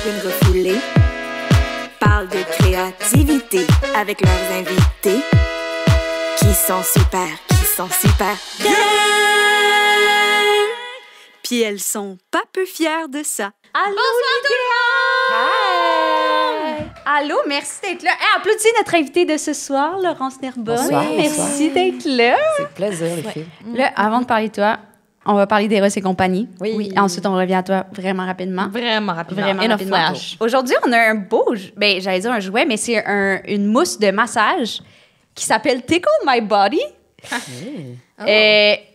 une refoulée parlent de créativité avec leurs invités qui sont super belles. Puis elles sont pas peu fières de ça. Allô, Hi! Allô, merci d'être là. Hey, applaudissez notre invité de ce soir, Laurence Nerbonne. Bonsoir, Merci d'être là. C'est plaisir, les filles. Là, avant de parler de toi, on va parler d'Eros et compagnie. Oui. Ensuite, on revient à toi vraiment rapidement. Vraiment rapidement. Vraiment In a rapidement. flash. Aujourd'hui, on a un beau, j'allais dire un jouet, mais c'est une mousse de massage qui s'appelle Tickle My Body.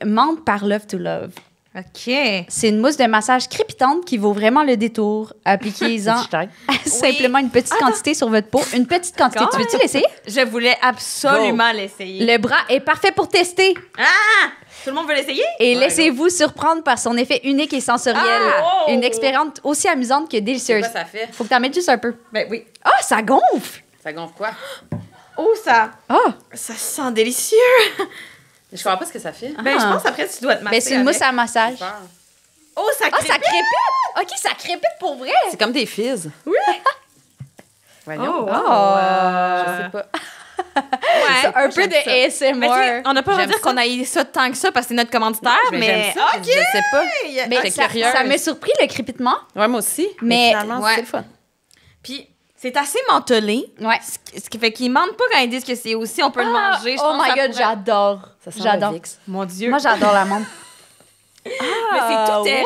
Menthe par Love to Love. OK. C'est une mousse de massage crépitante qui vaut vraiment le détour. Appliquez-en simplement une petite quantité sur votre peau. Une petite quantité. Tu veux-tu l'essayer? Je voulais absolument l'essayer. Le bras est parfait pour tester. Ah! Tout le monde veut l'essayer? Et laissez-vous surprendre par son effet unique et sensoriel. Ah! Oh! Une expérience aussi amusante que délicieuse. ça fait? Faut que t'en mettes juste un peu. Ben oui. Ah, ça gonfle! Ça gonfle quoi? Oh, ça Ah! sent délicieux. Je comprends pas ce que ça fait. Ben, je pense après, tu dois te masser. Ben, c'est une mousse à massage. Oh, ça Ah, crépite. ça crépite! OK, ça crépite pour vrai. C'est comme des fizz. Oui. Voyons. Oh, wow. Je sais pas. Ouais. Un peu de Mais tu sais, ASMR. on n'a pas à J'aime dire ça. qu'on a eu ça tant que ça parce que c'est notre commanditaire, mais... j'aime ça. OK! Je sais pas. Mais J'étais ça curieuse. m'a surpris le crépitement. Ouais, moi aussi. Mais- finalement, Ouais. c'est le fun. Puis, c'est assez mentholé. Ouais. Ce qui fait qu'ils mentent pas quand ils disent que c'est aussi, on peut le manger. Je Oh pense que my ça God, pourrait- j'adore. Ça sent J'adore. le VIX. Mon Dieu. Moi, j'adore la menthe. Mais c'est tout terrain.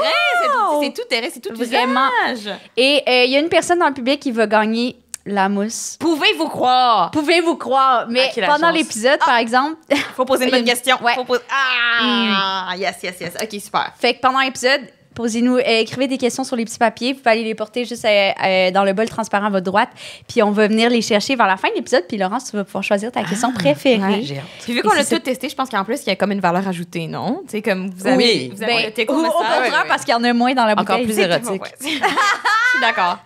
wow! C'est tout terrain. C'est tout Vraiment. usage. Et il y a une personne dans le public qui va gagner la mousse. Pouvez-vous croire? Pouvez-vous croire? Mais qui la pendant chance? l'épisode, par exemple, Faut poser une bonne question. Ouais. Faut poser... Ah! Yes. OK, super. fait que pendant l'épisode, posez-nous, écrivez des questions sur les petits papiers. Vous pouvez aller les porter juste dans le bol transparent à votre droite. Puis on va venir les chercher vers la fin de l'épisode. Puis Laurence, tu vas pouvoir choisir ta question préférée. ouais. J'ai hâte. Puis vu qu'on Et l'a c'est tout testé, je pense qu'en plus, il y a comme une valeur ajoutée, non? Tu sais, comme vous avez, Oui. vous avez le tickle Au massage. contraire, parce qu'il y en a moins dans la Encore bouteille. plus C'est- érotique. Ouais. Je suis d'accord.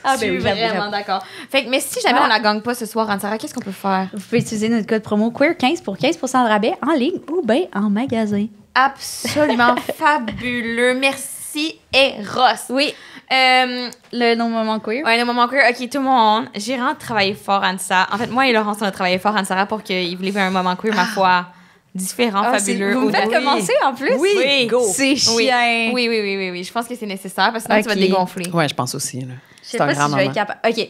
Ah, Je ben suis oui, j'avoue, vraiment d'accord. Fait que, mais si jamais Voilà. on la gagne pas ce soir, Anne-Sara, qu'est-ce qu'on peut faire? Vous pouvez utiliser notre code promo QUEER15 pour 15% de rabais en ligne ou bien en magasin. Absolument fabuleux. Merci, Eros. Oui, Euh, le non-moment queer. ouais, le moment queer. OK, tout le monde, j'ai vraiment travaillé fort, Anne-Sara. En fait, moi et Laurence, on a travaillé fort, Anne-Sara, pour qu'il voulait un moment queer, ma foi, différent, Ah, fabuleux. Vous me faites Oui. commencer en plus? Oui. Go. C'est chien. Oui. Je pense que c'est nécessaire parce que sinon, tu vas te OK. dégonfler. Ouais, je pense aussi. Là. Je sais pas si je vais être capable. OK.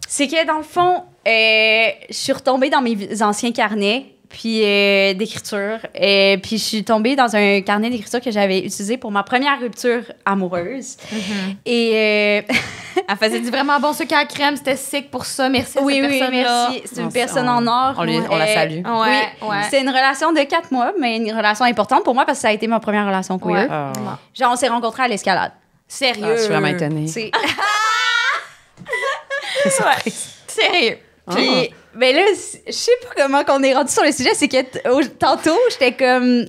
C'est que dans le fond, je suis retombée dans mes anciens carnets puis d'écriture. Puis je suis tombée dans un carnet d'écriture que j'avais utilisé pour ma première rupture amoureuse. Et Elle faisait du vraiment bon sucre à la crème. C'était sick pour ça. Merci à oui, cette oui, personne-là. merci. C'est une On- personne on- en or. on la salue. Ouais. C'est une relation de 4 mois, mais une relation importante pour moi parce que ça a été ma première relation queer. Ouais. Ah. Genre, on s'est rencontrés à l'escalade. Sérieux. Ah, je suis vraiment étonnée. C'est- Ouais. Sérieux. Puis, ben là, je sais pas comment qu'on est rendu sur le sujet. C'est que tantôt, j'étais comme...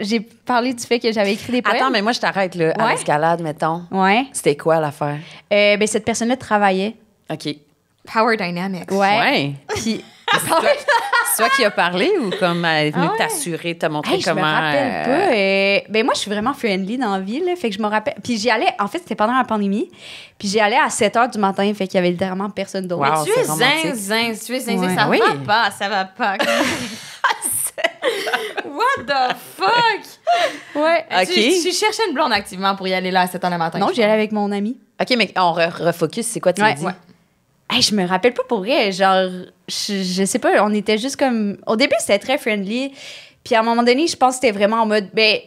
j'ai parlé du fait que j'avais écrit des poèmes. Attends, mais moi, je t'arrête là, à Ouais. l'escalade, mettons. Ouais. C'était quoi l'affaire? Ben, cette personne-là travaillait. OK. Power Dynamics. Ouais. Puis, C'est toi qui as parlé ou comme elle est venue Ah ouais. t'assurer, te montrer hey, je comment. me rappelle pas. Ben, moi, je suis vraiment friendly dans la vie, là. Fait que je me rappelle. Puis, j'y allais. En fait, c'était pendant la pandémie. Puis, j'y allais à 7 h du matin. Fait qu'il y avait littéralement personne d'autre. Wow. Tu c'est es romantique. zinzin, Ouais. ça Oui. va pas. What the fuck? Ouais. OK. Tu cherchais une blonde activement pour y aller là à 7 h le matin. Non, j'y allais avec mon ami. OK, mais on refocus, c'est quoi tu Ouais. dis? Ouais. Hey, je me rappelle pas pour vrai. Genre, je sais pas, on était juste comme. Au début, c'était très friendly. Puis à un moment donné, je pense que c'était vraiment en mode. Ben,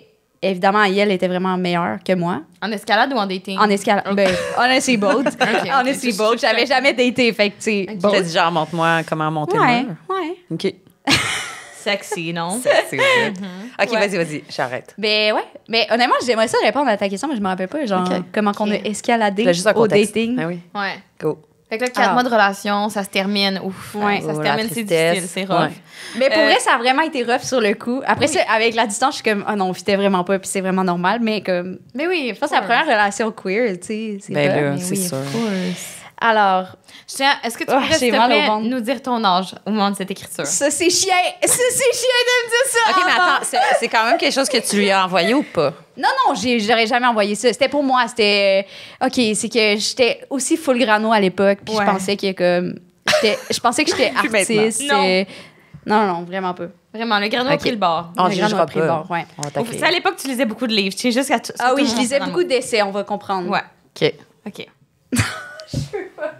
évidemment, elle était vraiment meilleure que moi. En escalade ou en dating? En escalade. Ok. Ben, honestly, both. Ok. Honestly, both. J'avais jamais daté. Fait que, tu sais, Tu both. t'as dit genre, montre-moi comment monter Ouais, le mur. ouais. OK. Sexy, non? C'est vrai. OK, Ouais. vas-y, j'arrête. Ben, ouais. Mais honnêtement, j'aimerais ça répondre à ta question, mais je me rappelle pas. Genre, Ok. comment qu'on a escaladé T'as juste un au contexte. dating. Ah oui. Ouais. Go. Fait que là, 4 Ah. mois de relation, ça se termine. Ouf. Ouais. Ça se Oh, termine, la c'est tristesse. difficile, c'est rough. Ouais. Mais pour vrai, ça a vraiment été rough sur le coup. Après ça, avec la distance, je suis comme, oh non, on fitait vraiment pas, puis c'est vraiment normal. Mais comme, Mais oui, je pense que c'est la première relation queer, tu sais. C'est Ben rough. là, Mais c'est oui, sûr. of course. Alors, Est-ce que tu Oh, pourrais, s'il j'ai te mal au plaît, ventre. nous dire ton âge au moment de cette écriture? ça, c'est chiant. Ça, c'est chiant de me dire ça. OK, mais avant. attends, c'est quand même quelque chose que tu lui as envoyé ou pas? Non, j'aurais jamais envoyé ça. C'était pour moi. C'était... OK, c'est que j'étais aussi full grano à l'époque. Puis Ouais. je pensais que comme... Je pensais que j'étais Plus maintenant. artiste. Non, vraiment pas. Vraiment, le grano a Ok. pris le bord. On Le grano jugera a pris le pas. bord, ouais. On va Tu t'accueillir. sais, à l'époque, tu lisais beaucoup de livres. Tu sais, jusqu'à Ah oui, je lisais beaucoup d'essais, on va comprendre. Ouais, OK. OK.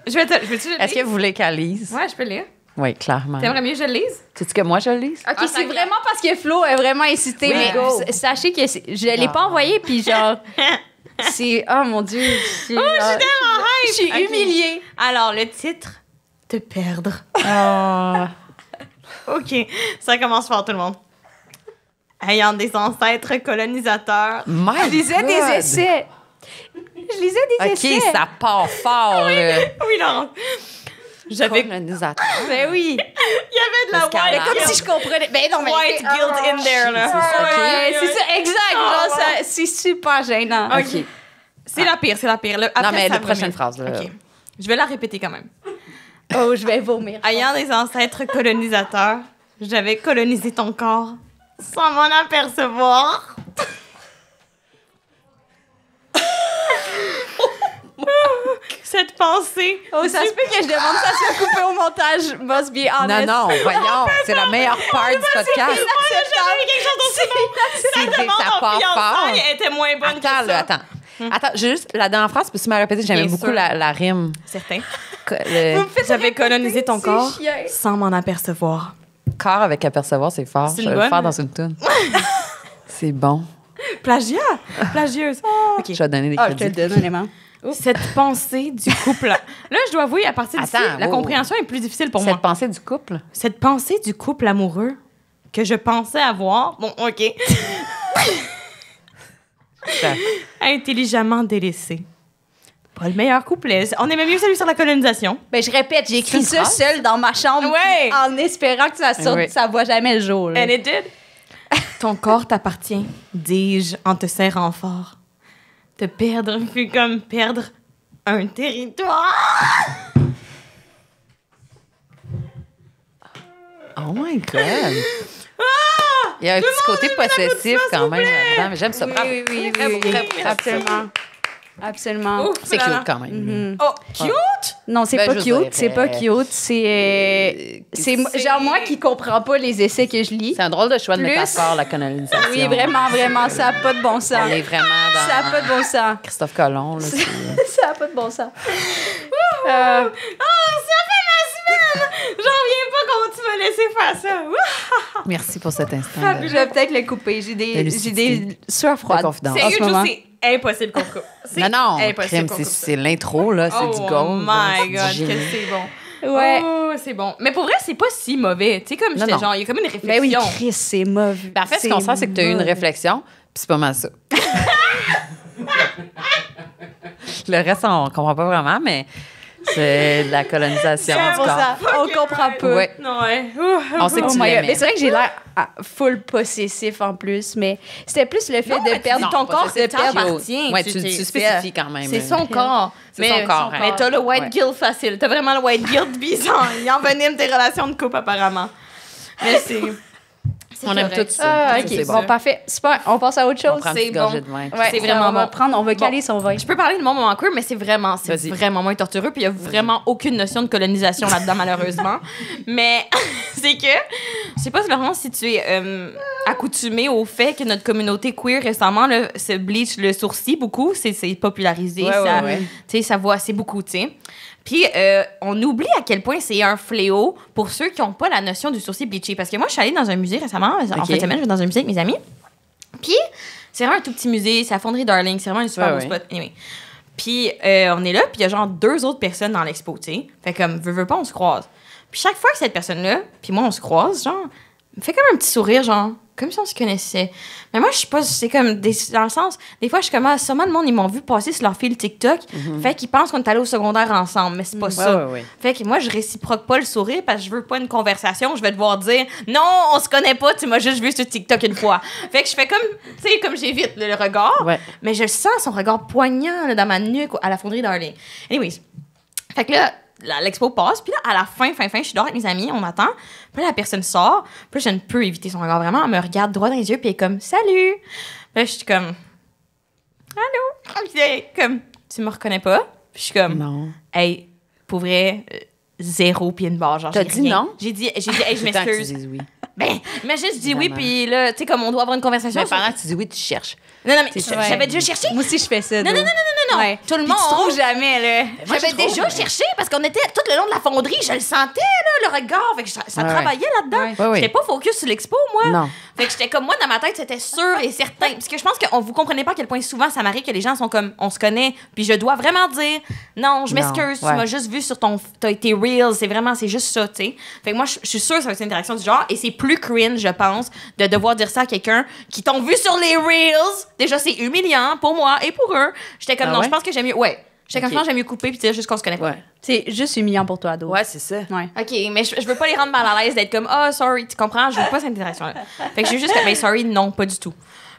Je vais te... Veux-tu le Est-ce que lire? vous voulez qu'elle lise? Ouais, je peux le lire. Oui, clairement. T'aimerais mieux que je le lise? Sais-tu que moi, je le lise? OK, Ah, c'est ça vraiment parce que Flo a vraiment incité. Oui, mais go. sachez que je l'ai pas envoyé, puis genre... c'est... Oh mon Dieu. Je suis je suis Ok. humiliée. Alors, le titre, Te perdre. Ah. OK, ça commence fort, tout le monde. Ayant des ancêtres colonisateurs. My Je lisais des God. essais. Je lisais des essais. OK, ça part fort, là. Oui, Laurence. J'avais... Colonisateur. Ben oui. Il y avait de la Escalade. Mais white comme guilt. si je comprenais. Ben non, mais. White guilt in there, là. Ouais, c'est ça, exact. Oh, Genre, wow. ça, c'est super gênant. OK. C'est la pire, c'est la pire. Là, après, Non, mais ça la va prochaine mieux. phrase, là. OK. Je vais la répéter quand même. Oh, je vais vomir. Ayant des ancêtres colonisateurs, j'avais colonisé ton corps sans m'en apercevoir. Cette pensée. Oh, ça se peut que je demande ça soit coupé au montage. Must be honest. Non, voyons, c'est la meilleure part du podcast. C'est des ça part fort. Elle était moins bonne Attends, que là, ça. attends, juste la dernière phrase, peux-tu me la répéter? J'aimais Bien beaucoup sûr. la rime. Certain. Le J'avais colonisé ton c'est corps chiant. sans m'en apercevoir. corps avec apercevoir, c'est fort. C'est Je une vais le faire bonne. dans une toune. C'est bon. Plagiat! Plagieuse. OK. Je vais donner des Ah, je te le crédits. donne, honnêtement. Cette pensée du couple. Là, je dois avouer, à partir d'ici, Attends, la wow. compréhension est plus difficile pour Cette moi. pensée du couple? Cette pensée du couple amoureux que je pensais avoir, bon, OK, intelligemment délaissé. Pas le meilleur couplet. On aimait mieux celui sur la colonisation. Ben, je répète, j'ai écrit C'est une ça phrase? seule dans ma chambre Ouais. en espérant que ça sorte, Oui. ça voit jamais le jour. là. And it did. Ton corps t'appartient, dis-je en te serrant fort. Te perdre fut comme perdre un territoire. Oh my God! Il y a un petit côté possessif quand même là-dedans, mais j'aime ça. Bravo. Oui, Bravo, bravo. absolument. Absolument. Ouf, C'est là cute là. quand même. Oh, cute! Non, c'est Ben, pas je cute, dirais- c'est pas cute, c'est genre moi qui comprends pas les essais que je lis. C'est un drôle de choix de Plus- métaphore, la colonisation. Oui, vraiment, ça a pas de bon On sens. est vraiment dans Ça a pas de bon sens. Christophe Colomb. Là, c'est- Ça a pas de bon sens. Oh, ça fait ma semaine! J'en reviens pas comment tu m'as laissé faire ça. Ouh! Merci pour cet instant. Je vais peut-être le couper. J'ai De des lucidité. sueurs De froides. confidence. En Sérieux, ce Joe, moment. c'est impossible qu'on coupe. C'est Non, impossible crime, qu'on c'est coupe ça. c'est l'intro, là, c'est du gold. là, Oh c'est my du God, que génie. c'est bon. Ouais. Oh, c'est bon. Mais pour vrai, c'est pas si mauvais. Tu sais, comme Non, j'étais non. genre, il y a comme une Ben oui, réflexion. Chris, c'est mauvais. Ben, en fait, ce qu'on sent, c'est que tu as eu une mauvais. réflexion, puis c'est pas mal ça. Le reste, on comprend pas vraiment, mais c'est de la colonisation C'est du pour corps. ça. On comprend pas. Ouais. Non, ouais. On sait que Oh tu my God. l'aimais. Mais c'est vrai que j'ai l'air full possessif en plus, mais c'était plus le fait de perdre non, ton pas corps, de de perdre. t'appartient. Ouais, tu spécifies quand même. C'est son corps. C'est son corps, hein. Mais t'as le white Ouais. guilt facile. T'as vraiment le white guilt bizarre. Il envenime tes relations de couple, apparemment. Mais c'est... On aime correct. tout ça. Ah, Ça, ok, c'est bon, parfait. Super. On passe à autre On chose. prend une c'est petite gorgée bon. de vin. Ouais, c'est ça, vraiment on va bon. prendre, on va caler son vin. Je peux parler de mon moment queer, mais c'est vraiment Vas-y. moins tortureux. Puis il y a vraiment aucune notion de colonisation là-dedans, malheureusement. Mais c'est que, je sais pas, Laurence, si tu es accoutumé au fait que notre communauté queer récemment là, se bleach le sourcil beaucoup. C'est popularisé. Ouais, ça, ouais. Tu sais, ça voit assez beaucoup, tu sais. Puis, on oublie à quel point c'est un fléau pour ceux qui n'ont pas la notion du sourcil bleaché. Parce que moi, je suis allée dans un musée récemment. En Ok. fin de semaine, je vais dans un musée avec mes amis. Puis, c'est vraiment un tout petit musée. C'est à Fonderie Darling. C'est vraiment un super Ouais, beau ouais. spot. Anyway. Puis, on est là. Puis, il y a genre 2 autres personnes dans l'expo, tu sais. Fait comme, veux pas, on se croise. Puis, chaque fois que cette personne-là, puis moi, on se croise, genre, me fait comme un petit sourire, genre, comme si on se connaissait. Mais moi, je suis pas. C'est comme. Dans le sens. Des fois, je suis comme. Ah, sûrement, le monde, ils m'ont vu passer sur leur fil TikTok. Fait qu'ils pensent qu'on est allés au secondaire ensemble. Mais c'est pas ça. ouais. Fait que moi, je réciproque pas le sourire parce que je veux pas une conversation. Je vais devoir dire non, on se connaît pas, tu m'as juste vu sur TikTok une fois. Fait que je fais comme. Tu sais, comme j'évite le regard. Ouais. Mais je sens son regard poignant là, dans ma nuque à la fonderie Darling. Anyways. Fait que là, l'expo passe, puis là, à la fin, je suis dehors avec mes amis, on attend. Puis là, la personne sort, puis là, je ne peux éviter son regard vraiment. Elle me regarde droit dans les yeux, puis elle est comme « Salut! » Puis là, je suis comme allô? Puis là, comme, tu me reconnais pas? Puis je suis comme, Non. hey, pour vrai, zéro pied de barre. Genre, T'as j'ai dit rien. non? J'ai dit, hey, je Tant que tu m'excuse. dises oui. Ben, imagine, je dis oui, Évidemment. puis là, tu sais, comme on doit avoir une conversation. Mais pendant que tu dis oui, tu cherches. Non, mais C'est ça. j'avais déjà cherché. Moi aussi, je fais ça. Non, non. Ouais. Tout le Puis monde. tu trouves jamais, là. Moi, J'avais je trouve, déjà cherché parce qu'on était tout le long de la fonderie, je le sentais, là, le regard. Fait que ça Ouais, travaillait là-dedans. Ouais, ouais. J'étais pas focus sur l'expo, moi. Non. Fait que j'étais comme moi, dans ma tête, c'était sûr et certain. Parce que je pense qu'on vous comprenez pas à quel point souvent ça m'arrive que les gens sont comme, on se connaît, puis je dois vraiment dire, non, je Non, m'excuse, ouais. tu m'as juste vu sur ton. T'as été real, c'est juste ça, tu sais. Fait que moi, je suis sûre que ça va être une interaction du genre, et c'est plus cringe, je pense, de devoir dire ça à quelqu'un qui t'ont vu sur les reels. Déjà, c'est humiliant pour moi et pour eux. J'étais comme, Ah non, ouais? je pense que j'aime mieux. Ouais. J'étais comme, Ok. non, j'aime mieux couper, puis dire juste qu'on se connaît pas. Ouais. C'est juste humiliant pour toi, ado. Ouais, c'est ça. Ouais. OK, mais je veux pas les rendre mal à l'aise d'être comme « Ah, sorry », tu comprends? Je veux pas cette interaction-là. Fait que je suis juste comme « Mais sorry, non, pas du tout ».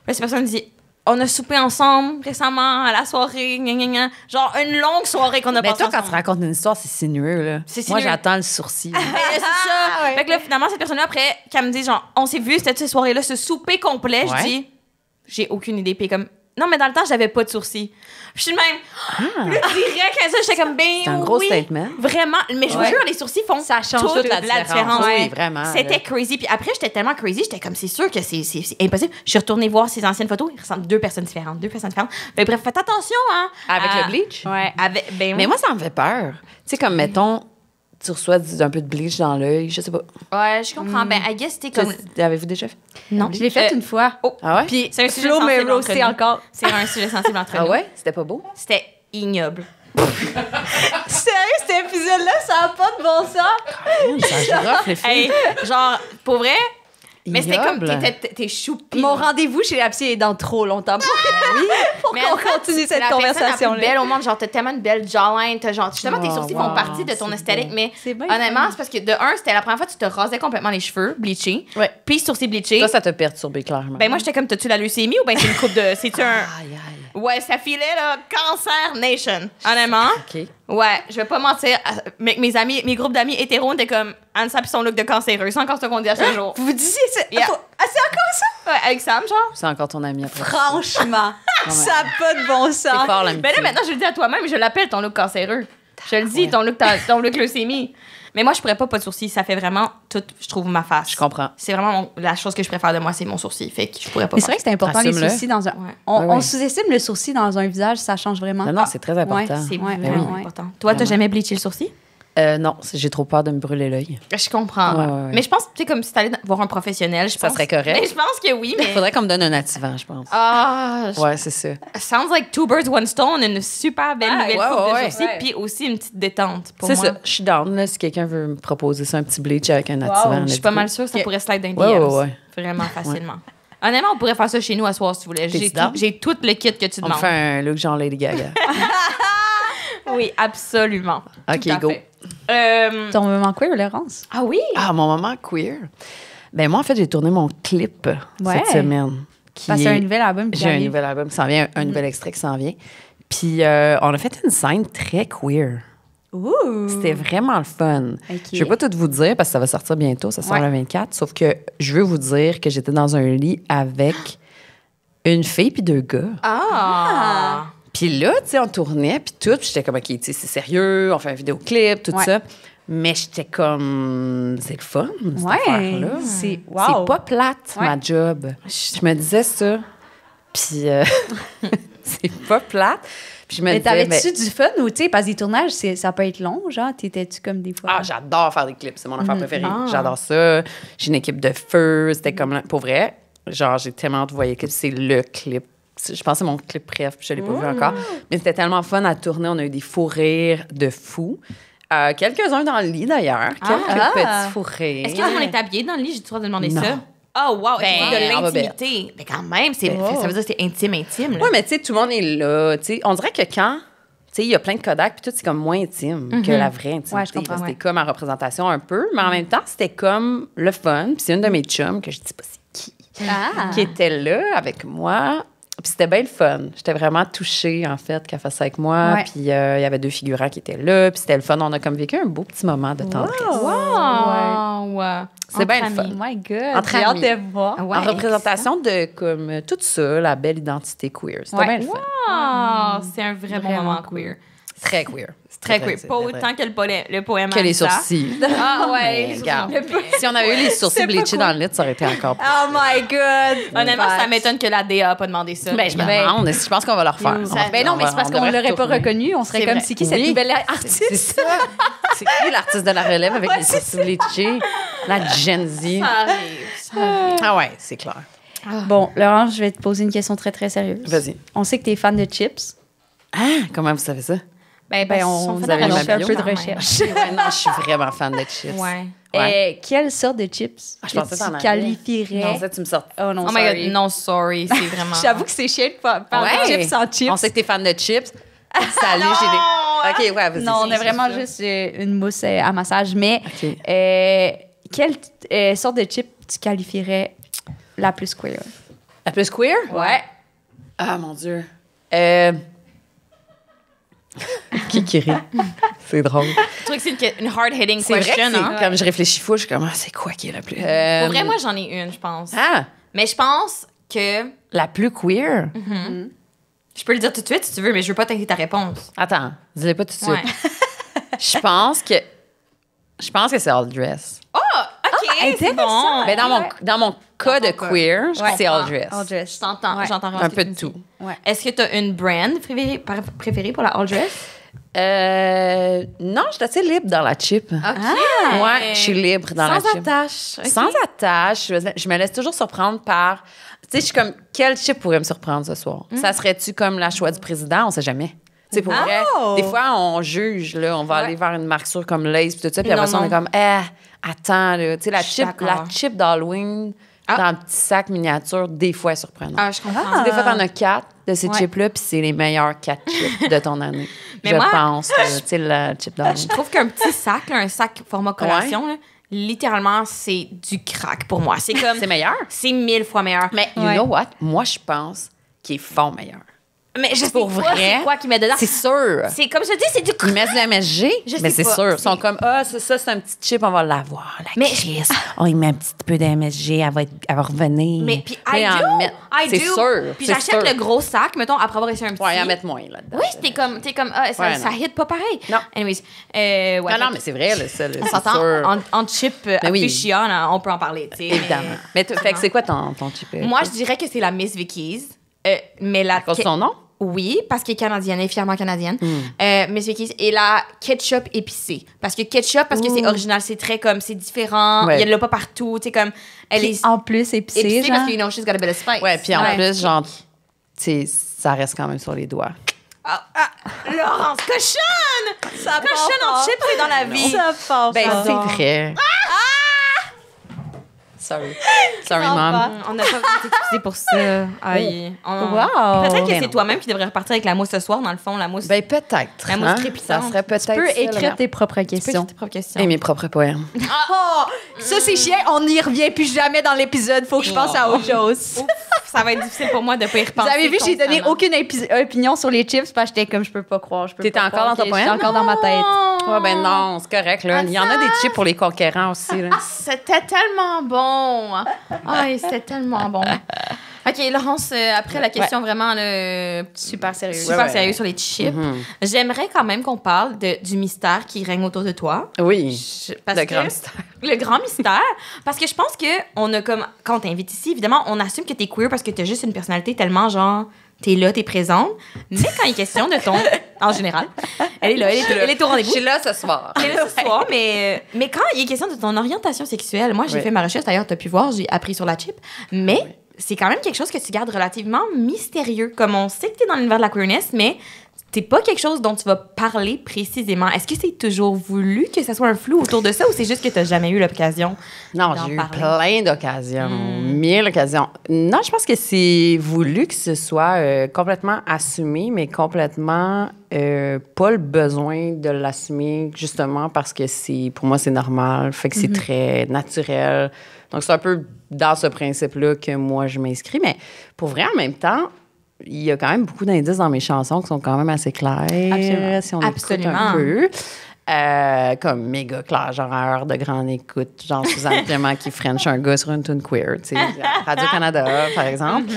Puis cette personne me dit « On a soupé ensemble récemment à la soirée, gna gna gna. » Genre une longue soirée qu'on a Mais passée toi, quand tu ensemble. racontes une histoire, c'est sinueux, là. C'est Moi, sinueux. j'attends le sourcil. Ben, là, c'est ça. ouais. Fait que là, finalement, cette personne-là, après, qu'elle me dit genre « On s'est vu, c'était cette soirée-là, ce souper complet. Ouais. Je dis « J'ai aucune idée. » Puis comme « Non, mais dans le temps, j'avais pas de sourcils. » Puis je suis de même... Plus direct à ça, j'étais comme « Ben C'est un gros oui. statement. Vraiment. Mais je vous Ouais. jure, les sourcils font Ça change toute toute la différence. Oui, vraiment. C'était là. crazy. Puis après, j'étais tellement crazy, j'étais comme, c'est sûr que c'est impossible. Je suis retournée voir ses anciennes photos. Ils ressemblent deux personnes différentes. Mais bref, faites attention, hein. Avec à- le bleach? Ouais. Ben Mais moi, ça me fait peur. Tu sais, comme, mettons, tu reçois un peu de bleach dans l'œil, je sais pas. ouais, je comprends. Ben, I guess c'était comme. Avez-vous déjà fait? Non. Je l'ai fait une fois. Oh. Ah ouais? Puis C'est un sujet Flo me sensible entre roasté nous. encore. C'est un sujet sensible entre Ah nous. ouais? C'était pas beau? C'était ignoble. Sérieux, cet épisode-là, ça a pas de bon sens. Ça girafe, les filles. Hey, genre, pour vrai. Mais c'était comme, Ignoble. t'es choupi. Mon rendez-vous chez la psy est dans trop longtemps. Pour Mais qu'on en fait, continue c'est cette la personne la conversation-là. plus belle au monde. Genre, t'as tellement une belle jawline. T'as genre, justement, tes Oh, sourcils wow, font partie de ton c'est esthétique. beau. Mais C'est bien honnêtement, fun. c'est parce que de un, c'était la première fois que tu te rasais complètement les cheveux, bleachés. Ouais. Puis sourcils bleachés. Toi, ça t'a perturbé, clairement. Ben moi, j'étais comme, t'as-tu la leucémie ou ben c'est une coupe de. C'est-tu un. Aïe, aïe. Ouais, ça filait, là, Cancer Nation. Honnêtement. OK. Ouais, je vais pas mentir. Mais mes amis, mes groupes d'amis hétéros étaient comme, Ansa pis son look de cancéreux. C'est encore ce qu'on dit à chaque jour. Vous disiez ça? Yeah. Ah, c'est encore ça? Ouais, avec Sam, genre. C'est encore ton ami après. Franchement, ça a pas de bon C'est sens. fort, l'amitié. Ben là, maintenant, je le dis à toi-même, je l'appelle ton look cancéreux. Je le dis, ton look leucémie. Mais moi, je pourrais pas de sourcils. Ça fait vraiment tout, je trouve, ma face. Je comprends. C'est vraiment la chose que je préfère de moi, c'est mon sourcil. Fait que je pourrais pas. Mais c'est vrai que c'est important, les Assume-le. sourcils dans un. Ouais. On, Ouais, on ouais. sous-estime le sourcil dans un visage, ça change vraiment. Non, non, c'est très important. Ouais, C'est Ouais, vraiment ouais. important. Toi, t'as Vraiment. jamais bleaché le sourcil? Non, j'ai trop peur de me brûler l'œil. Je comprends. Ouais, ouais, ouais. Mais je pense, tu sais, comme si t'allais voir un professionnel, je Ça pense. serait correct. Mais je pense que oui, Il mais. faudrait qu'on me donne un attivant, je pense. Ah, Ouais, c'est ça. sounds like two birds, one stone, une super belle Ah, nouvelle ouais, coupe ouais, de sourcils, ouais. puis aussi une petite détente pour C'est moi. ça. Je suis down, là, si quelqu'un veut me proposer ça, un petit bleach avec un attivant. Je suis pas mal sûre que ça Ok. pourrait slide dans les Ouais, DMs. ouais, ouais. Vraiment facilement. Honnêtement, on pourrait faire ça chez nous à soir si tu voulais. T'es-tu down? J'ai tout le kit que tu On me demandes. fait un look genre Lady Gaga. Oui, absolument. OK, Tout à go. fait. Ton moment queer, Laurence? Ah oui? Ah, mon moment queer. Ben moi, en fait, j'ai tourné mon clip Ouais. cette semaine. Parce que c'est un nouvel album qui J'ai un arrive. nouvel album qui s'en vient, un nouvel extrait qui s'en vient. Puis on a fait une scène très queer. Ouh! C'était vraiment le fun. Ok. Je vais pas tout vous dire parce que ça va sortir bientôt, ça sort Ouais. le 24. Sauf que je veux vous dire que j'étais dans un lit avec une fille puis deux gars. Ah! Puis là, tu sais, on tournait puis tout. Puis j'étais comme, OK, tu sais, c'est sérieux, on fait un vidéoclip, tout Ouais. ça. Mais j'étais comme, c'est le fun, cette Ouais. affaire-là. C'est wow. C'est pas plate, Ouais. ma job. Je me disais ça. Puis c'est pas plate. Puis je me Mais disais, t'avais-tu du fun ou, tu sais, parce que les tournages, ça peut être long, genre, t'étais-tu comme des fois? Ah, j'adore faire des clips. C'est mon affaire préférée. Ah. J'adore ça. J'ai une équipe de feu. C'était comme... Pour vrai, genre, j'ai tellement hâte de voir les clips. C'est le clip. Je pense que c'est mon clip préf, puis je l'ai pas vu encore. Mais c'était tellement fun à tourner. On a eu des fous rires de fous. Quelques-uns dans le lit, d'ailleurs. Quelques Ah. petits fous rires. Est-ce que tout le monde est habillé dans le lit? J'ai le droit de demander Non. ça. Oh, wow! Ben, de en l'intimité. Mais quand même, ça veut dire que c'est intime, là. Oui, mais tu sais, tout le monde est là. Tu sais, on dirait que quand... Tu sais, il y a plein de Kodak, puis tout, c'est comme moins intime que la vraie intimité. Ouais, je comprends, C'était ouais. comme en représentation un peu, mais en même temps, c'était comme le fun. Puis c'est une de mes chums, que je dis pas c'est qui, Ah! qui était là avec moi. Puis c'était bien le fun. J'étais vraiment touchée, en fait, qu'elle fasse ça avec moi. Ouais. Puis il y avait deux figurants qui étaient là. Puis c'était le fun. On a comme vécu un beau petit moment de tendresse. Wow! genre, ou C'est bien entre le fun. amis? Oh my God, Entre j'ai hâte amis. de voir. Ouais, En représentation de comme tout ça, la belle identité queer. C'était Ouais. bien le fun. Ah, c'est un vrai bon Vraiment moment cool. queer. Très queer. C'est très queer. c'est Pas vrai. autant que le poème Que les Anissa. sourcils. Ah ouais, Mais les regarde, sourcils. si on avait eu les sourcils bleachés dans le lit, ça aurait été encore plus. Oh my God! Honnêtement, ça m'étonne que la DA a pas demandé ça. Ben, je me Ben- demande. Je pense qu'on va le refaire. Ben non, mais c'est parce qu'on l'aurait pas reconnu. On serait C'est comme, vrai. c'est qui cette Oui. nouvelle C'est artiste? ça. C'est qui l'artiste de la relève avec les sourcils bleachés? La Gen Z. Ça arrive. Ah ouais, c'est clair. Bon, Laurent, je vais te poser une question très, très sérieuse. Vas-y. On sait que t'es fan de chips. Ah, comment vous savez ça? Ben, on vous avez on ma fait un bio peu de quand recherche. Ouais, non, je suis vraiment fan de chips. Ouais. Ouais. Quelle sorte de chips Ah, je pensais que que t'en tu avais. qualifierais? Non, ça, tu me sors. Oh non, Oh my sorry. God, non, sorry, c'est vraiment... J'avoue que c'est chiant de parler de chips sans chips. On sait que t'es fan de chips. Salut, j'ai des. OK, ouais, vas-y. Non, on a vraiment juste une mousse à massage. Mais OK. quelle sorte de chip tu qualifierais la plus queer? La plus queer? Ouais. Ah, mon Dieu. Qui rit? C'est drôle. Je trouve que c'est une hard-hitting C'est vrai que question, hein. comme je réfléchis fou, je suis comme, ah, c'est quoi qui est la plus... Pour vrai, moi, j'en ai une, je pense. Ah, Mais je pense que... la plus queer? Je peux le dire tout de suite si tu veux, mais je veux pas t'inquiéter ta réponse. Attends, dis-le pas tout de suite. Ouais. Je pense que c'est all dress. OK, c'est intéressant. bon. Mais dans mon cas de ton cas. queer, je Ouais. c'est all dress. All dress. Je t'entends, Ouais. j'entends vraiment Un ce que peu tu de me tout. dis. Ouais. Est-ce que tu as une brand préférée pour la all dress? Non, je suis assez libre dans la chip. OK. Ouais, je suis libre dans la Sans chip. attache. OK. Sans attache, je me laisse toujours surprendre par... Tu sais, je suis comme, quel chip pourrait me surprendre ce soir? Ça serait-tu comme la choix du président? On sait jamais. Tu sais, pour vrai, des fois, on juge, là, on va aller vers une marque sûre comme Lay's puis tout ça, puis après Non, ça, on est non. comme, attends, là, tu sais, Je suis d'accord. la chip d'Halloween dans un petit sac miniature, des fois, est surprenante. Ah, je comprends. Tu sais, des fois, t'en as 4 de ces Ouais. chips-là, puis c'est les meilleurs 4 chips de ton année. Mais je moi, pense, tu sais, la chip Je d'Halloween. trouve qu'un petit sac, là, un sac format collation, là, littéralement, c'est du crack pour moi. C'est comme... C'est meilleur. C'est 1000 fois meilleur. Mais you Ouais. know what? Moi, je pense qu'ils font meilleur. Mais je sais Pour pas vrai, c'est quoi qu'ils mettent dedans. C'est sûr. C'est comme je te dis, c'est du Ils crack. mettent du MSG, Je mais sais c'est pas. sûr. Ils sont comme, c'est ça, c'est un petit chip, on va l'avoir. La Mais- Chris. Oh, il met un petit peu de MSG, elle va revenir. Mais puis Puis I en do. mettre- I C'est do. sûr. Puis c'est j'achète sûr. le gros sac, mettons, après avoir essayé un petit. Ouais, ils en mettent moins là-dedans. Oui, t'es comme ça, Ouais, ça non. hit pas pareil. Non. Anyways, ouais, Non, fait non, que mais c'est vrai, là, ça, là, on c'est s'entend, sûr. en chip Mais oui. aficionado, on peut en parler, tu sais. Évidemment. Mais fait que c'est quoi ton chip? Moi, je dirais que c'est la Miss Vicky's. Mais la À cause de son nom? Oui, parce qu'elle est canadienne, elle est fièrement canadienne. Hmm. Miss Vicky's. Et la ketchup épicée. Parce que ketchup, parce que c'est original, c'est très comme, c'est différent. Ouais. Il y en a pas partout. Tu sais, comme, elle Puis est en plus, épicé, épicée genre. parce que, you know, she's got a bit of spice. Ouais, puis en Ouais. plus, genre, tu sais, ça reste quand même sur les doigts. Laurence, cochonne! Ça Cochonne en chips, c'est dans la vie. Ça part Ben, pas. c'est vrai. Sorry. Sorry, mom. On n'a pas été excusé pour ça. Aïe. Wow. Peut-être que Mais c'est non. toi-même qui devrais repartir avec la mousse ce soir, dans le fond, la mousse. Ben, peut-être. La mousse hein? crépitante. Ça serait peut-être. Tu peux ça, écrire là. tes propres Tu peux questions. écrire tes propres questions. Et mes propres poèmes. Oh, ça c'est chiant, on n'y revient plus jamais dans l'épisode. Faut que je pense à autre chose. Ouf, ça va être difficile pour moi de pas y Vous repenser. avez vu, j'ai donné constamment. aucune opinion sur les chips parce que j'étais comme je peux pas croire. T'étais encore dans ton J'étais poème? encore dans ma tête. Ouais, ben non, c'est correct, là. Ah, Il y en a ça. des chips pour les conquérants aussi, là. C'était tellement bon. Aïe, c'était tellement bon. OK, Laurence, après la question vraiment Super sérieux. super Ouais, ouais. sérieuse sur les chips, j'aimerais quand même qu'on parle du mystère qui règne autour de toi. Oui. Parce Le que- grand mystère. Le grand mystère. Parce que je pense que on a comme. Quand on t'invite ici, évidemment, on assume que t'es queer parce que t'as juste une personnalité tellement genre. T'es là, t'es présente. Mais quand il est question de ton. En général, elle est là, elle est au Je rendez-vous. suis là ce soir. Elle est là ce soir, mais quand il est question de ton orientation sexuelle, moi, j'ai Oui. fait ma recherche, d'ailleurs, t'as pu voir, j'ai appris sur la chip, mais c'est quand même quelque chose que tu gardes relativement mystérieux. Comme on sait que t'es dans l'univers de la queerness, mais c'est pas quelque chose dont tu vas parler précisément. Est-ce que c'est toujours voulu que ça soit un flou autour de ça ou c'est juste que t'as jamais eu l'occasion Non, d'en j'ai eu parler? plein d'occasions, 1000 occasions. Non, je pense que c'est voulu que ce soit complètement assumé, mais complètement pas le besoin de l'assumer, justement parce que pour moi, c'est normal, fait que c'est très naturel. Donc, c'est un peu dans ce principe-là que moi, je m'inscris. Mais pour vrai, en même temps, il y a quand même beaucoup d'indices dans mes chansons qui sont quand même assez clairs. Absolument. Si on écoute Absolument. un peu. comme méga clair, genre à heure de grande écoute, genre Suzanne Clément qui French un gars sur une tune queer, tu sais, à Radio-Canada, par exemple.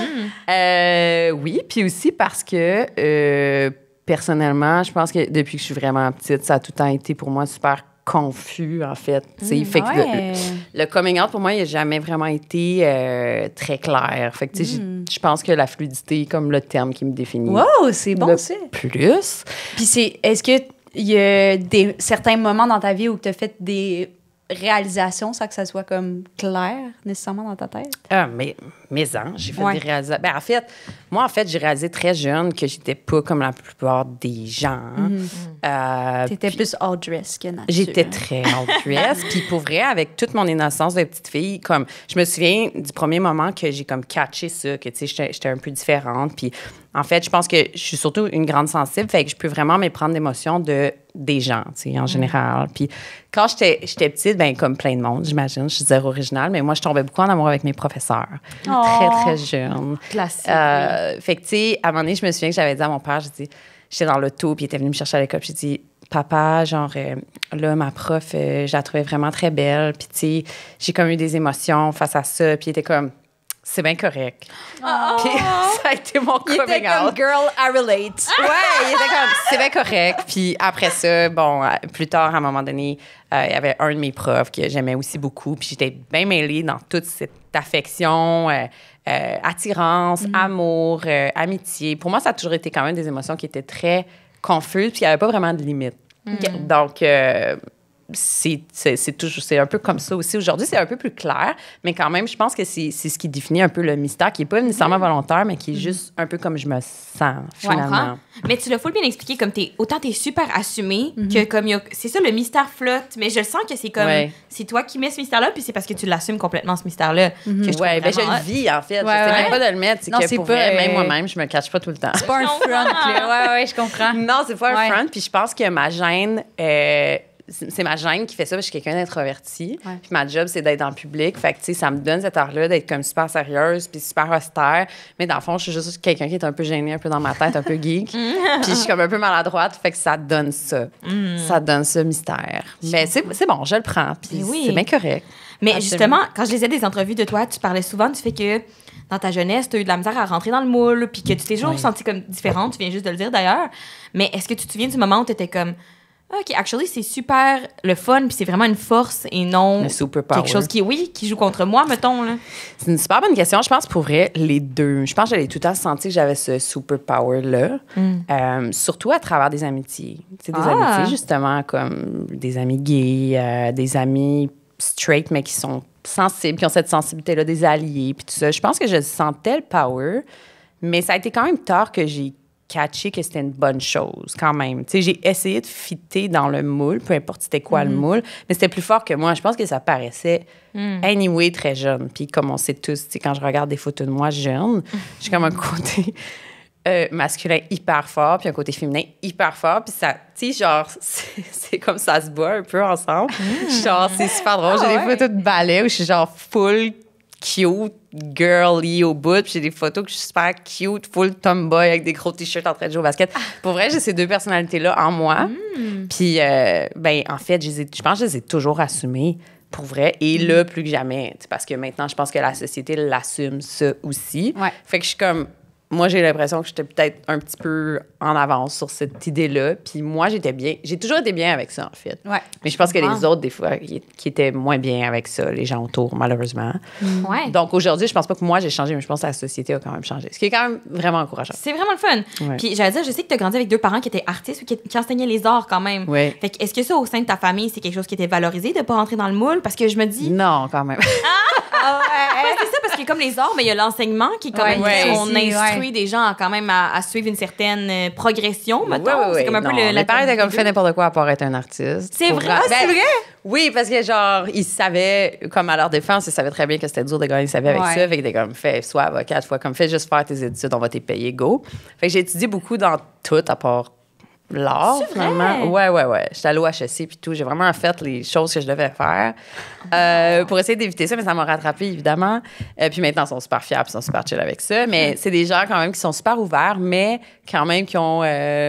Oui, puis aussi parce que, personnellement, je pense que depuis que je suis vraiment petite, ça a tout le temps été pour moi super confus, en fait. Fait que le coming out, pour moi, il n'a jamais vraiment été très clair. Fait que, tu sais, je pense que la fluidité est comme le terme qui me définit. Wow, c'est bon, ça. Plus. Puis est-ce qu'il y a certains moments dans ta vie où tu as fait des réalisations sans que ça soit comme clair, nécessairement, dans ta tête? Ah, mais j'ai fait des réalisations. Ben, en fait, j'ai réalisé très jeune que j'étais pas comme la plupart des gens. T'étais plus all-dress que nature. J'étais très all-dress. Puis pour vrai, avec toute mon innocence de petite fille, comme je me souviens du premier moment que j'ai comme catché ça, que tu sais, j'étais un peu différente. Puis en fait, je pense que je suis surtout une grande sensible, fait que je peux vraiment méprendre l'émotion des gens, tu sais, en général. Puis quand j'étais petite, ben comme plein de monde, j'imagine, je suis zéro originale, mais moi, je tombais beaucoup en amour avec mes professeurs. Très, très jeune. Classique. Fait que, tu sais, à un moment donné, je me souviens que j'avais dit à mon père, j'étais dans l'auto, puis il était venu me chercher à l'école, puis j'ai dit, papa, genre, là, ma prof, je la trouvais vraiment très belle, puis, tu sais, j'ai comme eu des émotions face à ça, puis il était comme, c'est bien correct. Puis ça a été mon coming out. Il était comme, girl, I relate. Ouais, il était comme, c'est bien correct. Puis après ça, bon, plus tard, à un moment donné, il y avait un de mes profs que j'aimais aussi beaucoup. Puis j'étais bien mêlée dans toute cette affection, attirance, amour, amitié. Pour moi, ça a toujours été quand même des émotions qui étaient très confuses, puis il n'y avait pas vraiment de limite. Donc, c'est un peu comme ça aussi. Aujourd'hui, c'est un peu plus clair, mais quand même, je pense que c'est ce qui définit un peu le mystère, qui n'est pas nécessairement volontaire, mais qui est juste un peu comme je me sens, finalement. Mais tu l'as full bien expliqué, comme autant t'es super assumé que comme c'est ça, le mystère flotte, mais je sens que c'est comme, c'est toi qui mets ce mystère-là, puis c'est parce que tu l'assumes complètement, ce mystère-là. Que je trouve ben je le vis, en fait. Je sais même pas de le mettre. C'est que pour vrai, même moi-même, je me cache pas tout le temps. C'est pas un front, là. Ouais, je comprends. Non, c'est pas un front, puis je pense que ma gêne... c'est ma gêne qui fait ça parce que je suis quelqu'un d'introverti. Puis ma job, c'est d'être dans le public. Fait que, tu sais, ça me donne cette heure-là d'être comme super sérieuse puis super austère. Mais dans le fond, je suis juste quelqu'un qui est un peu gêné, un peu dans ma tête, un peu geek. Puis je suis comme un peu maladroite. Fait que ça donne ça. Ça donne ce mystère. Mais c'est bon, je le prends. Puis c'est bien correct. Mais justement, quand je lisais des entrevues de toi, tu parlais souvent du fait que dans ta jeunesse, tu as eu de la misère à rentrer dans le moule puis que tu t'es toujours sentie comme différente. Tu viens juste de le dire, d'ailleurs. Mais est-ce que tu te souviens du moment où tu étais comme... OK, actually, c'est super le fun, puis c'est vraiment une force et non quelque chose qui joue contre moi, mettons. Là. C'est une super bonne question. Je pense pour vrai, les deux. Je pense que j'allais tout le temps sentir que j'avais ce superpower-là, surtout à travers des amitiés. Tu sais, des amitiés, justement, comme des amis gays, des amis straight, mais qui sont sensibles, qui ont cette sensibilité-là, des alliés, puis tout ça. Je pense que je sentais le power, mais ça a été quand même tard que j'ai catché que c'était une bonne chose, quand même. Tu sais, j'ai essayé de fitter dans le moule, peu importe c'était quoi le moule, mais c'était plus fort que moi. Je pense que ça paraissait anyway très jeune. Puis comme on sait tous, tu sais, quand je regarde des photos de moi jeune, j'ai comme un côté masculin hyper fort, puis un côté féminin hyper fort, puis ça, tu sais, genre, c'est comme ça se bat un peu ensemble. Genre, c'est super drôle. J'ai des photos de ballet où je suis genre full cute, girly au bout. Puis j'ai des photos que je suis super cute, full tomboy, avec des gros t-shirts en train de jouer au basket. Pour vrai, j'ai ces deux personnalités-là en moi. Puis, ben, en fait, je pense que je les ai toujours assumées, pour vrai. Et là, plus que jamais. Parce que maintenant, je pense que la société l'assume, ça aussi. Fait que je suis comme... Moi, j'ai l'impression que j'étais peut-être un petit peu en avance sur cette idée-là. Puis moi, j'ai toujours été bien avec ça, en fait. Mais je pense que les autres, des fois, qui étaient moins bien avec ça, les gens autour, malheureusement. Donc aujourd'hui, je pense pas que moi, j'ai changé, mais je pense que la société a quand même changé. Ce qui est quand même vraiment encourageant. C'est vraiment le fun. Puis j'allais dire, je sais que tu as grandi avec deux parents qui étaient artistes ou qui enseignaient les arts quand même. Fait que est-ce que ça, au sein de ta famille, c'est quelque chose qui était valorisé de pas rentrer dans le moule? Parce que je me dis... Non, quand même. C'est ça, parce que comme les arts, mais il y a l'enseignement qui est quand même... on instruit des gens quand même à suivre une certaine progression, mettons. C'est comme un peu mes parents étaient comme fait n'importe quoi à part être un artiste. C'est vrai? C'est vrai? Oui, parce que genre, ils savaient, comme à leur défense, ils savaient très bien que c'était dur de gagner sa vie avec ça. Fait qu'ils étaient comme, fais, sois avocate, comme, fais juste faire tes études, on va te payer, go. Fait que j'ai étudié beaucoup dans tout, à part l'art, C'est finalement. vrai? Ouais. J'étais allée au HEC puis tout. J'ai vraiment fait les choses que je devais faire pour essayer d'éviter ça, mais ça m'a rattrapé évidemment. Puis maintenant, ils sont super fiers puis ils sont super chill avec ça. Mais c'est des gens quand même qui sont super ouverts, mais quand même qui ont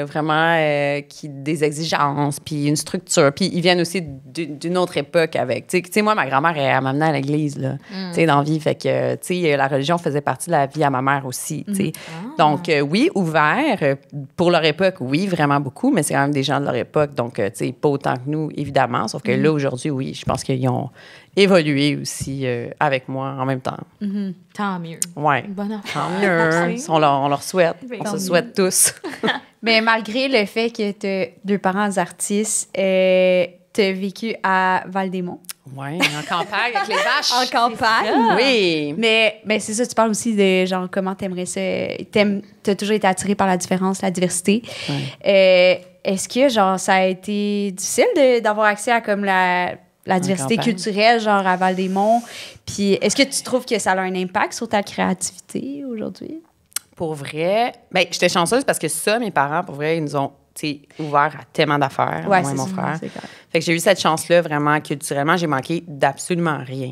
vraiment des exigences puis une structure. Puis ils viennent aussi d'une autre époque avec. Tu sais, moi, ma grand-mère, elle m'amenait à l'église, là, tu sais, dans la vie. Fait que, tu sais, la religion faisait partie de la vie à ma mère aussi, tu sais. Donc, oui, ouvert. Pour leur époque, oui, vraiment beaucoup, mais c'est quand même des gens de leur époque. Donc, tu sais, pas autant que nous, évidemment. Sauf que là, aujourd'hui, oui, je pense qu'ils ont évolué aussi avec moi en même temps. Tant mieux. Ouais. Bonne affaire. Tant mieux. On leur souhaite. Ben, On tant se mieux. souhaite tous. Mais malgré le fait que tu as 2 parents artistes, tu as vécu à Val-des-Monts. Oui, en campagne avec les vaches. En campagne. Oui. Mais c'est ça, tu parles aussi de genre comment t'aimerais ça. T'as toujours été attirée par la différence, la diversité. Est-ce que genre ça a été difficile d'avoir accès à comme la diversité campagne. culturelle, genre à Val-des-Monts? Puis est-ce que tu trouves que ça a un impact sur ta créativité aujourd'hui? Pour vrai, ben j'étais chanceuse parce que ça, mes parents, pour vrai, ils nous ont ouvert à tellement d'affaires, moi et mon frère. C'est clair. Fait que j'ai eu cette chance-là, vraiment, culturellement. J'ai manqué d'absolument rien.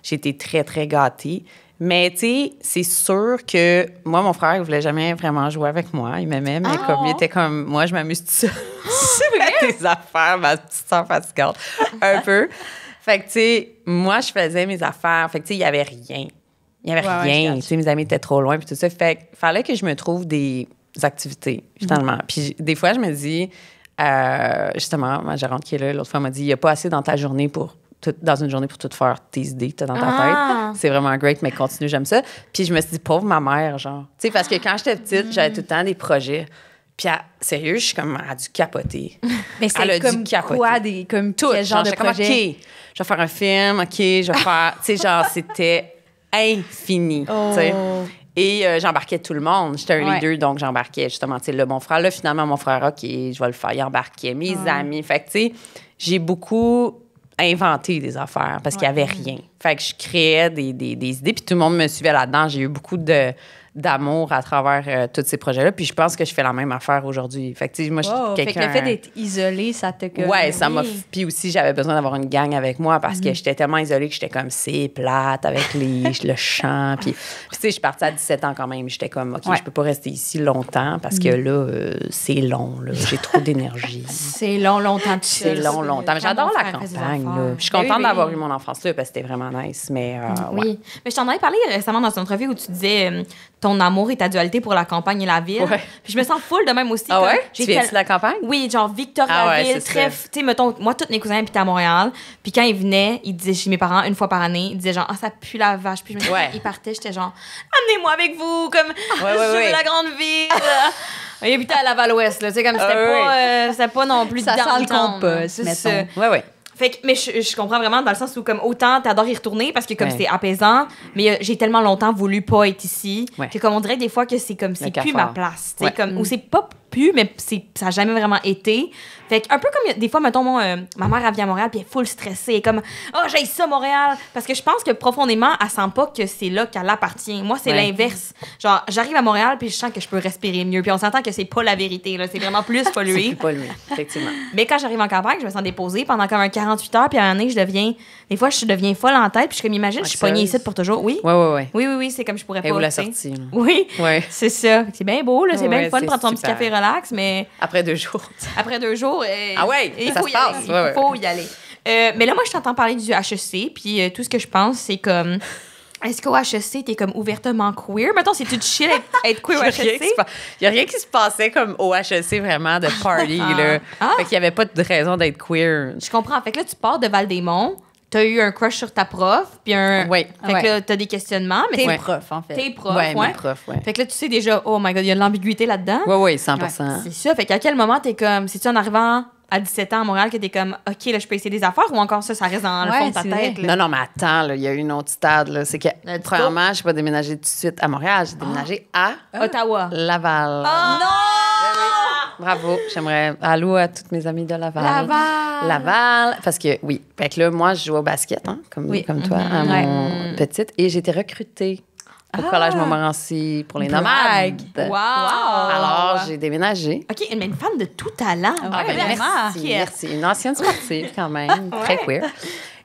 J'ai été très, très gâtée. Mais, tu sais, c'est sûr que moi, mon frère, il voulait jamais vraiment jouer avec moi. Il m'aimait, mais comme il était comme... Moi, je m'amuse tout seul. C'est vrai? Des affaires, ma petite sœur fatigante. Un peu. Fait que, tu sais, moi, je faisais mes affaires. Fait que, tu sais, il y avait rien. Il y avait rien. Tu sais, mes amis étaient trop loin, puis tout ça. Fait que fallait que je me trouve des activités, finalement. Puis des fois, je me dis... justement, ma gérante qui est là, l'autre fois, m'a dit, il n'y a pas assez dans ta journée dans une journée pour tout faire tes idées que tu as dans ta tête. C'est vraiment great, mais continue, j'aime ça. Puis je me suis dit, pauvre ma mère, genre. Tu sais, parce que quand j'étais petite, j'avais tout le temps des projets. Puis sérieux, je suis comme, elle a dû capoter. Mais Elle a c'est dû comme capoter. quoi, comme Tout. quel genre de j'étais comme, projet? OK, je vais faire un film, OK, je vais faire... tu sais, genre, c'était infini, tu sais. Et j'embarquais tout le monde. J'étais un leader, donc j'embarquais justement, tu sais, mon frère. Là, finalement, mon frère, OK, je vais le faire. Il embarquait. Mes amis. Fait que, tu sais, j'ai beaucoup inventé des affaires parce qu'il n'y avait rien. Fait que je créais des idées, puis tout le monde me suivait là-dedans. J'ai eu beaucoup d'amour à travers tous ces projets-là. Puis je pense que je fais la même affaire aujourd'hui. Fait que, tu sais, moi, je suis Fait que quelqu'un... le fait d'être isolée, ça te... Ouais, ça m'a... Puis aussi, j'avais besoin d'avoir une gang avec moi parce que j'étais tellement isolée que j'étais comme, c'est plate avec le chant. Puis tu sais, je suis partie à 17 ans quand même. J'étais comme, OK, je peux pas rester ici longtemps parce que là, c'est long, là. J'ai trop d'énergie. C'est longtemps de C'est longtemps. Mais j'adore la campagne, là. Je suis contente d'avoir eu mon enfance là parce que c'était vraiment nice. Mais Oui. ouais. Mais je t'en avais parlé récemment dans une entrevue où tu disais ton amour et ta dualité pour la campagne et la ville. Ouais. Puis je me sens full de même aussi. Ah comme ouais? Tu viens-tu de la campagne? Oui, genre Victoriaville, c'est très... ça. Tu sais, mettons, moi, tous mes cousins habitaient à Montréal. Puis quand ils venaient, ils disaient chez mes parents une fois par année, ils disaient genre, ah, ça pue la vache. Puis je me disais, Ouais. ils partaient, j'étais genre, amenez-moi avec vous, comme, je veux la grande ville. Ils habitaient à Laval-Ouest, là. Tu sais, comme c'était pas non plus Ça sent le downtown, compost, c'est mettons. ça. Ouais. Fait que, mais je comprends vraiment dans le sens où, comme, autant t'adores y retourner parce que, comme, Ouais. c'est apaisant, mais j'ai tellement longtemps voulu pas être ici Ouais. que, comme, on dirait des fois que c'est comme, c'est plus cafard. ma place. Tu sais, Ouais. comme, ou c'est pas plus, mais ça a jamais vraiment été. Fait que, un peu comme, des fois, mettons, ma mère, elle vient à Montréal puis elle est full stressée. Elle est comme, oh, j'ai ça, Montréal. Parce que je pense que profondément, elle sent pas que c'est là qu'elle appartient. Moi, c'est Ouais. l'inverse. Genre, j'arrive à Montréal puis je sens que je peux respirer mieux. Puis on s'entend que c'est pas la vérité, là. C'est vraiment plus C'est pollué. plus pas lui, effectivement. Mais quand j'arrive en campagne, je me sens déposée pendant comme un 48 heures, puis à un moment donné, des fois, je deviens folle en tête, puis je suis comme, imagine, je suis pognée ici pour toujours. Oui? Ouais. Oui, c'est comme je pourrais Et pas. où la tu sais. sortie, là? Oui, Ouais. c'est ça. C'est bien beau, là, c'est bien Ouais, le fun de c'est prendre ton petit super. café relax, mais Après 2 jours. après 2 jours, Ah ouais, il ça faut se y aller. passe. Il Ouais. faut y aller. Mais là, moi, je t'entends parler du HEC, puis tout ce que je pense, c'est comme... Est-ce qu'au HEC, t'es comme ouvertement queer? Mettons, c'est-tu de chill être queer au HEC? Il n'y a rien qui se passait comme au HEC vraiment de party, là. Fait qu'il n'y avait pas de raison d'être queer. Je comprends. Fait que là, tu pars de Val-des-Monts, t'as eu un crush sur ta prof, puis un... Ouais. Fait que là, t'as des questionnements, mais T'es Ouais. prof, en fait. t'es prof, Ouais, ouais. mes profs, ouais. Fait que là, tu sais déjà, oh my God, il y a de l'ambiguïté là-dedans. Ouais, 100%. C'est ça. Fait qu'à quel moment t'es comme... C'est-tu en arrivant à 17 ans à Montréal que t'es comme, OK, là, je peux essayer des affaires, ou encore ça reste dans le Ouais, fond de ta c'est tête? vrai. là? Non, mais attends, là, il y a eu une autre stade, là. C'est que, Let's premièrement, je ne suis pas déménagée tout de suite à Montréal. J'ai déménagé à Ottawa. Laval. Oh non! Bravo. J'aimerais... Allô à toutes mes amies de Laval. Laval! Laval. Parce que, oui. Fait que là, moi, je joue au basket, hein, comme toi, à mon petite. Et j'ai été recrutée au Collège Montmorency pour les Brag. nomades. Wow! Alors, j'ai déménagé. OK, mais une femme de tout talent. Ah, ben, merci, vraiment. merci. Une ancienne sportive, quand même, très queer.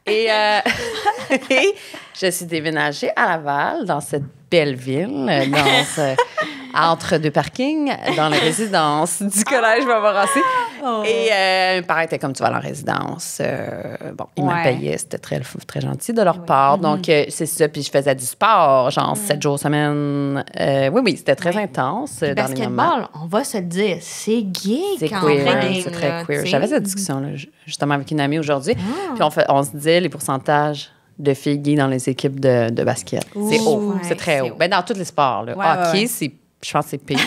Et je suis déménagée à Laval, dans cette belle ville, entre deux parkings, dans la résidence du Collège Montmorency. Et mes parents étaient comme, tu vas à la résidence. Bon, ils me payaient, c'était très, très gentil de leur part. Donc, c'est ça. Puis je faisais du sport, genre 7 jours semaine. Oui, c'était très intense dans les moments. Basketball, on va se le dire, c'est gay C'est quand queer, même. c'est très là, queer. tu sais. J'avais cette discussion-là justement avec une amie aujourd'hui. Puis on se disait les pourcentages de filles gays dans les équipes de basket. C'est haut, Ouais, c'est très c'est haut. Ben, dans tous les sports. Là. Hockey, je pense que c'est pire.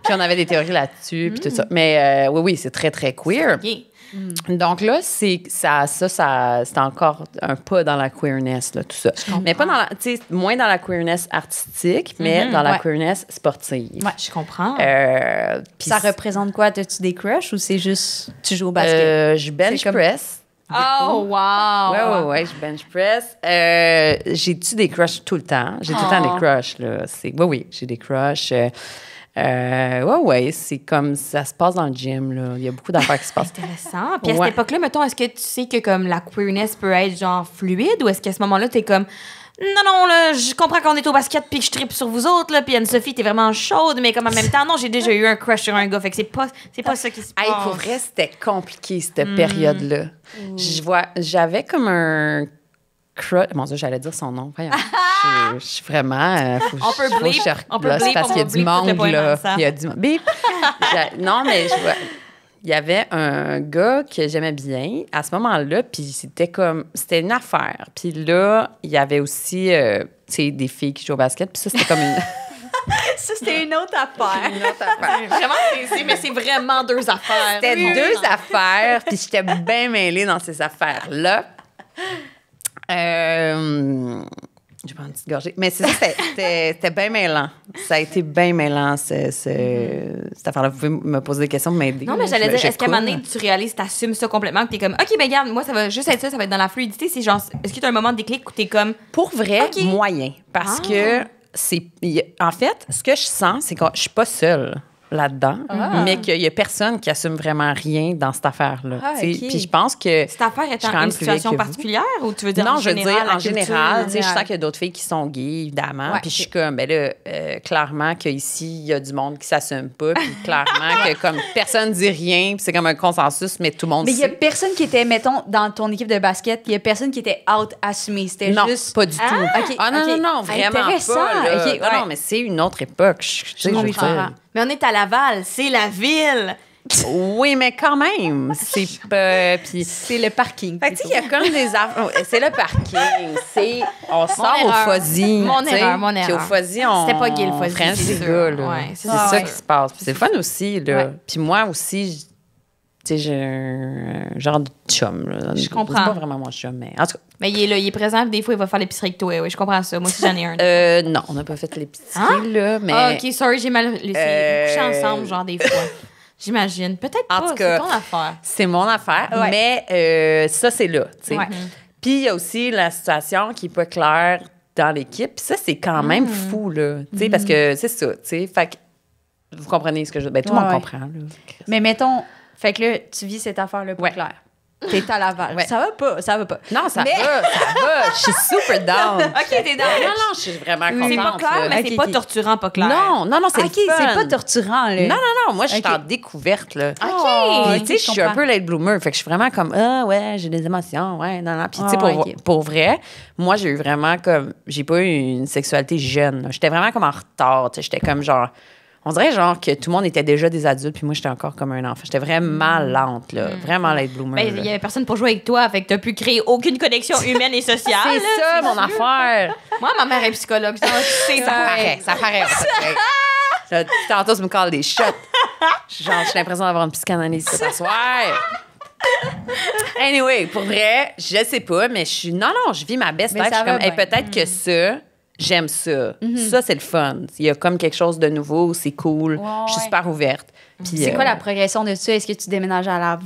Puis on avait des théories là-dessus, puis tout ça. Mais oui, c'est très, très queer. Gay. Donc là, c'est encore un pas dans la queerness, là, tout ça. Mais pas dans la, tu sais, moins dans la queerness artistique, mais dans la queerness sportive. Ouais, je comprends. Puis Ça représente quoi? As-tu des crushs ou c'est juste tu joues au basket? je bench C'est comme- press. Oh, wow! Ouais, je bench press. J'ai-tu des crushs tout le temps? J'ai tout le temps des crushs, là. Oui, j'ai des crushs. C'est comme ça se passe dans le gym, là. Il y a beaucoup d'affaires qui se passent. Intéressant. Puis à cette époque-là, mettons, est-ce que tu sais que comme la queerness peut être genre fluide ou est-ce qu'à ce moment-là, t'es comme non, là, je comprends qu'on est au basket puis que je tripe sur vous autres, là, puis Anne-Sophie, t'es vraiment chaude, mais comme en même temps, non, j'ai déjà eu un crush sur un gars, fait que c'est pas ça qui se passe. Hey, pour vrai, c'était compliqué, cette période-là. J'avais comme un crush. Mon Dieu, j'allais dire son nom. Voyons. Je suis vraiment. On peut bleep, parce qu'il y a du monde, là. Il y a du bip. Non, mais je vois. Il y avait un gars que j'aimais bien à ce moment-là, puis c'était une affaire. Puis là, il y avait aussi, tu sais, des filles qui jouent au basket, puis ça, c'était comme une... Ça, c'était une autre affaire. Vraiment, mais c'est vraiment deux affaires. C'était deux affaires, puis j'étais bien mêlée dans ces affaires-là. J'ai pas une petite gorgée. Mais c'est ça, c'était bien mêlant. Ça a été bien mêlant, cette affaire-là. Vous pouvez me poser des questions, m'aider. Non, mais j'allais dire, est-ce qu'à un moment donné, j'écoute. tu réalises, t'assumes ça complètement, puis t'es comme, OK, ben regarde, moi, ça va juste être ça va être dans la fluidité. C'est genre, est-ce que t'as un moment de déclic où t'es comme, Pour vrai, OK. moyen. Parce que en fait, ce que je sens, c'est que je suis pas seule là-dedans, mais qu'il y a personne qui assume vraiment rien dans cette affaire-là. Ah, tu sais. OK. Puis je pense que... cette affaire Je suis quand étant même une plus vieille situation que vous. particulière ou tu veux dire Non, en je veux général, dire, la en culture général, tu sais, je générale? sens qu'il y a d'autres filles qui sont gays, évidemment. Ouais. Puis je suis comme, ben là, clairement qu'ici, il y a du monde qui s'assume pas. Puis clairement que comme personne dit rien, puis c'est comme un consensus, mais tout le monde Mais il y a sait. personne qui était, mettons, dans ton équipe de basket, il y a personne qui était out assumé. C'était Non, juste. pas du tout. OK, Ah non, OK. non, vraiment Intéressant. pas. Là. OK, Non, mais c'est une autre époque. Tu sais, je veux dire. Mais on est à Laval, c'est la ville. Oui, mais quand même, c'est pas... Puis... C'est le parking. Fait que, tu sais, il y a comme des affaires... C'est le parking, on sort erreur. au Fuzzy. Mon tu sais. erreur, mon Puis au erreur. Fuzzy, on... C'était pas gay, le Fuzzy, French, c'est les sûr. gars, là. Ouais, c'est c'est ça ça. qui se passe. Puis c'est le fun aussi, là. Ouais. Puis moi aussi, tu sais, j'ai un genre de chum, là. Je comprends. C'est pas vraiment mon chum, mais en tout cas... Mais il est là, il est présent, puis des fois, il va faire l'épicerie avec toi. Oui, je comprends ça. Moi aussi, j'en ai un. Non, on n'a pas fait l'épicerie, Hein? là, mais... Ah, OK, sorry, j'ai mal laissé. Coucher ensemble, genre, des fois. J'imagine. Peut-être En pas, tout cas, c'est ton affaire. C'est mon affaire, Ouais. mais ça, c'est là, tu sais. Ouais. Puis il y a aussi la situation qui n'est pas claire dans l'équipe. Puis ça, c'est quand même fou, là. Tu sais, parce que c'est ça, tu sais. Fait que vous comprenez ce que je... Ben, tout le monde Ouais. comprend, là. Mais mettons, fait que là, tu vis cette affaire-là pas Ouais. claire. T'es à Laval. Ouais. Ça va pas, ça va pas. Non, ça Mais- va. Je suis super down. OK, t'es dans Non, je suis vraiment contente. C'est pas clair, mais Ok, c'est pas ok. torturant, pas clair. Non, c'est OK, le fun. c'est pas torturant, là. Non, moi, je suis Ok. en découverte, là. OK. Puis, tu sais, je suis un comprends. peu late bloomer. Fait que je suis vraiment comme, ah, ouais, j'ai des émotions, ouais, non. Puis, tu sais, Ah, ouais, pour vrai, moi, j'ai eu vraiment comme, j'ai pas eu une sexualité jeune, là. J'étais vraiment comme en retard, tu sais. J'étais comme genre, on dirait genre que tout le monde était déjà des adultes, puis moi, j'étais encore comme un enfant. J'étais vraiment lente, là. Vraiment late bloomer. Ben, il là. y avait personne pour jouer avec toi, fait que t'as pu créer aucune connexion humaine et sociale. C'est là, ça, mon affaire. Moi, ma mère est psychologue, ça, tu sais, Ça paraît. Tantôt, tu me calls des shots. Genre, j'ai l'impression d'avoir une psychanalyse ce soir. Anyway, pour vrai, je sais pas, mais je suis... Non, je vis ma best Mais life. Je ça suis comme, va hey, bien. peut-être que ça, j'aime ça. Ça, c'est le fun. Il y a comme quelque chose de nouveau, c'est cool. Je suis super ouverte. Puis, C'est quoi la progression de ça? Est-ce que tu déménages à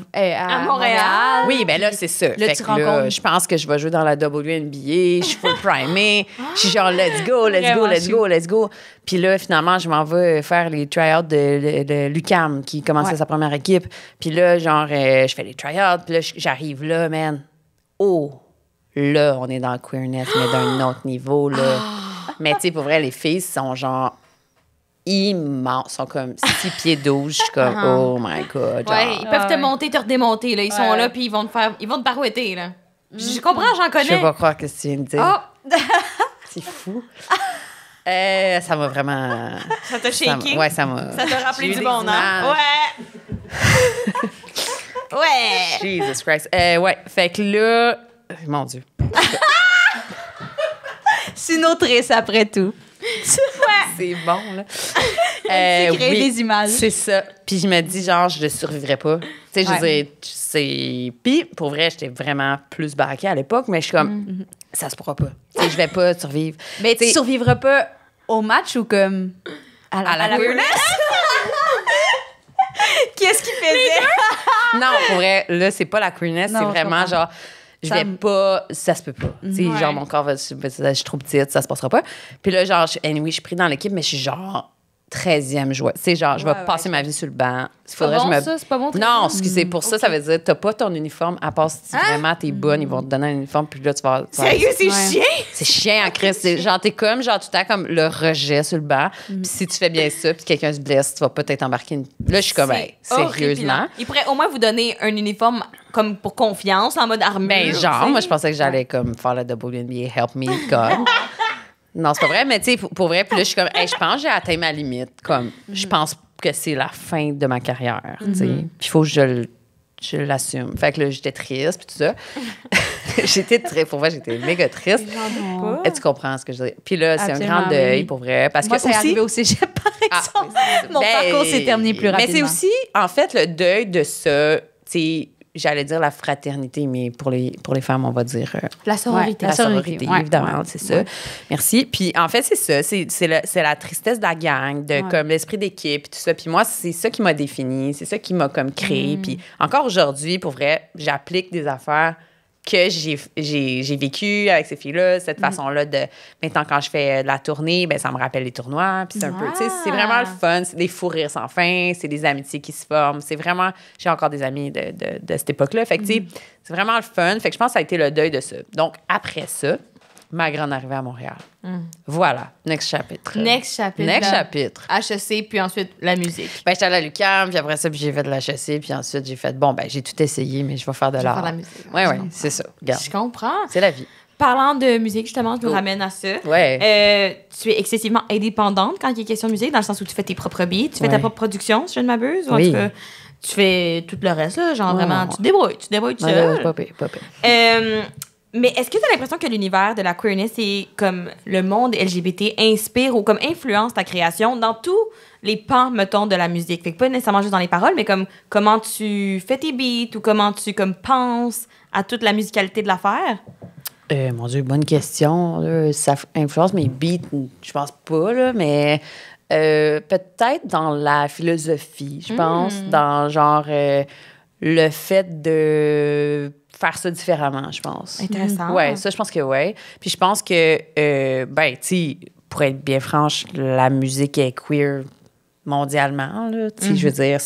Montréal? Oui, ben là, c'est ça. Là, Fait tu que là, rencontres- je pense que je vais jouer dans la WNBA. Je suis full primée. Je suis genre, let's go, let's go, Vraiment let's go, let's go. Puis là, finalement, je m'en vais faire les try-outs de l'UQAM qui commençait sa première équipe. Puis là, genre, je fais les try-outs. Puis là, j'arrive là, man. Oh! Là, on est dans le queerness, mais d'un autre niveau, là. Mais tu sais, pour vrai, les filles sont genre immenses. Sont comme 6 pieds 12. Je suis comme, oh my God. Genre. Ouais, ils peuvent te monter, te redémonter, là. Ils sont là, puis ils vont te barouetter, là. Je comprends, j'en Je connais. peux pas croire que tu viens de dire. Oh, C'est fou. Ça m'a vraiment... ça t'a shaké. Ouais, ça m'a... Ça t'a rappelé J'ai eu du des bon images. nom. Ouais. Ouais. Jesus Christ. Ouais, fait que là... Mon Dieu. C'est une autrice après tout. C'est bon, là. s'est créé des images. C'est ça. Puis je me dis, genre, je ne survivrais pas. Tu sais, je veux dire, c'est... Puis, pour vrai, j'étais vraiment plus baraquée à l'époque, mais je suis comme, ça se pourra pas. Tu sais, je vais pas survivre. Mais tu T'sais, survivras pas au match ou comme à la queerness? Qu'est-ce qu'il faisait? Non, pour vrai, là, c'est pas la queerness, Non, c'est je vraiment comprends. genre, je vais pas, ça se peut pas. Tu sais, Ouais. genre, mon corps, je suis trop petite, ça se passera pas. Puis là, genre, anyway, je suis pris dans l'équipe, mais je suis genre 13e joueur. Tu sais, genre, je vais passer ma vie sur le banc. Il faudrait pas que bon, je me. ça? C'est pas bon, Non, ce que c'est pour ça, ça veut dire, t'as pas ton uniforme, à part si vraiment t'es bonne, ils vont te donner un uniforme, puis là, tu vas. Sérieux, c'est Ouais. chiant? C'est chiant en Christ. C'est genre, t'es comme, genre, tout le temps comme le rejet sur le banc. Puis si tu fais bien ça, puis quelqu'un se blesse, tu vas peut-être embarquer une. Là, je suis comme, hey, sérieusement. horripilant. Il pourrait au moins vous donner un uniforme comme pour confiance, en mode armure. Ben, tu genre, sais. moi, je pensais que j'allais comme faire la WNBA, help me, God. Non, c'est pas vrai, mais tu sais, pour vrai, puis là, je suis comme, hey, je pense que j'ai atteint ma limite. Comme, je pense que c'est la fin de ma carrière, tu sais. Puis il faut que je l'assume. Fait que là, j'étais triste, puis tout ça. J'étais très, pour vrai, j'étais méga triste. Et tu comprends ce que je veux dire. Puis là, c'est un Absolument, grand deuil, oui. pour vrai. Parce Moi, que c'est aussi, arrivé au cégep, par exemple. Mon parcours s'est terminé plus rapidement. Mais c'est aussi, en fait, le deuil de ça, tu sais, j'allais dire la fraternité, mais pour les femmes, on va dire La sororité. la La sororité, sororité, ouais. évidemment, c'est ça. Merci. Puis en fait, c'est ça, c'est la tristesse de la gang, de comme l'esprit d'équipe, puis tout ça. Puis moi, c'est ça qui m'a défini, c'est ça qui m'a comme créé. Puis encore aujourd'hui, pour vrai, j'applique des affaires que j'ai vécu avec ces filles-là, cette façon-là de... Maintenant, quand je fais de la tournée, ben ça me rappelle les tournois, puis c'est un peu... Tu sais, c'est vraiment le fun, c'est des fous rires sans fin, c'est des amitiés qui se forment, c'est vraiment... J'ai encore des amis de cette époque-là, fait que, tu sais, c'est vraiment le fun, fait que je pense que ça a été le deuil de ça. Donc, après ça, ma grande arrivée à Montréal. Voilà, next chapitre. Next chapitre. Next là. chapitre. HEC, puis ensuite la musique. Ben, j'étais allée à l'UQAM, puis après ça, puis j'ai fait de la HEC, puis ensuite, j'ai fait, bon, ben, j'ai tout essayé, mais je vais faire de vais l'art. faire de la musique. Oui, Je oui, comprends. c'est ça. Regarde, Je comprends. c'est la vie. Parlant de musique, justement, je nous ramène à ça. Ouais. Tu es excessivement indépendante quand il est question de musique, dans le sens où tu fais tes propres beats, tu fais ta Ouais. propre production, si je ne m'abuse, ou en Oui. tout cas, tu fais tout le reste, là, genre Ouais, vraiment, ouais. tu te débrouilles tout Ouais, seul. pas pire, pas pire. Mais est-ce que tu as l'impression que l'univers de la queerness et comme le monde LGBT inspire ou comme influence ta création dans tous les pans, mettons, de la musique? Fait que pas nécessairement juste dans les paroles, mais comme comment tu fais tes beats ou comment tu comme penses à toute la musicalité de l'affaire? Mon Dieu, bonne question. Là. Ça influence mes beats, je pense pas, là, mais peut-être dans la philosophie, je pense, dans genre le fait de faire ça différemment, je pense. Intéressant. Ouais, ça, je pense que ouais. Puis je pense que, ben, tu sais, pour être bien franche, la musique est queer mondialement, là. Tu sais, je veux dire,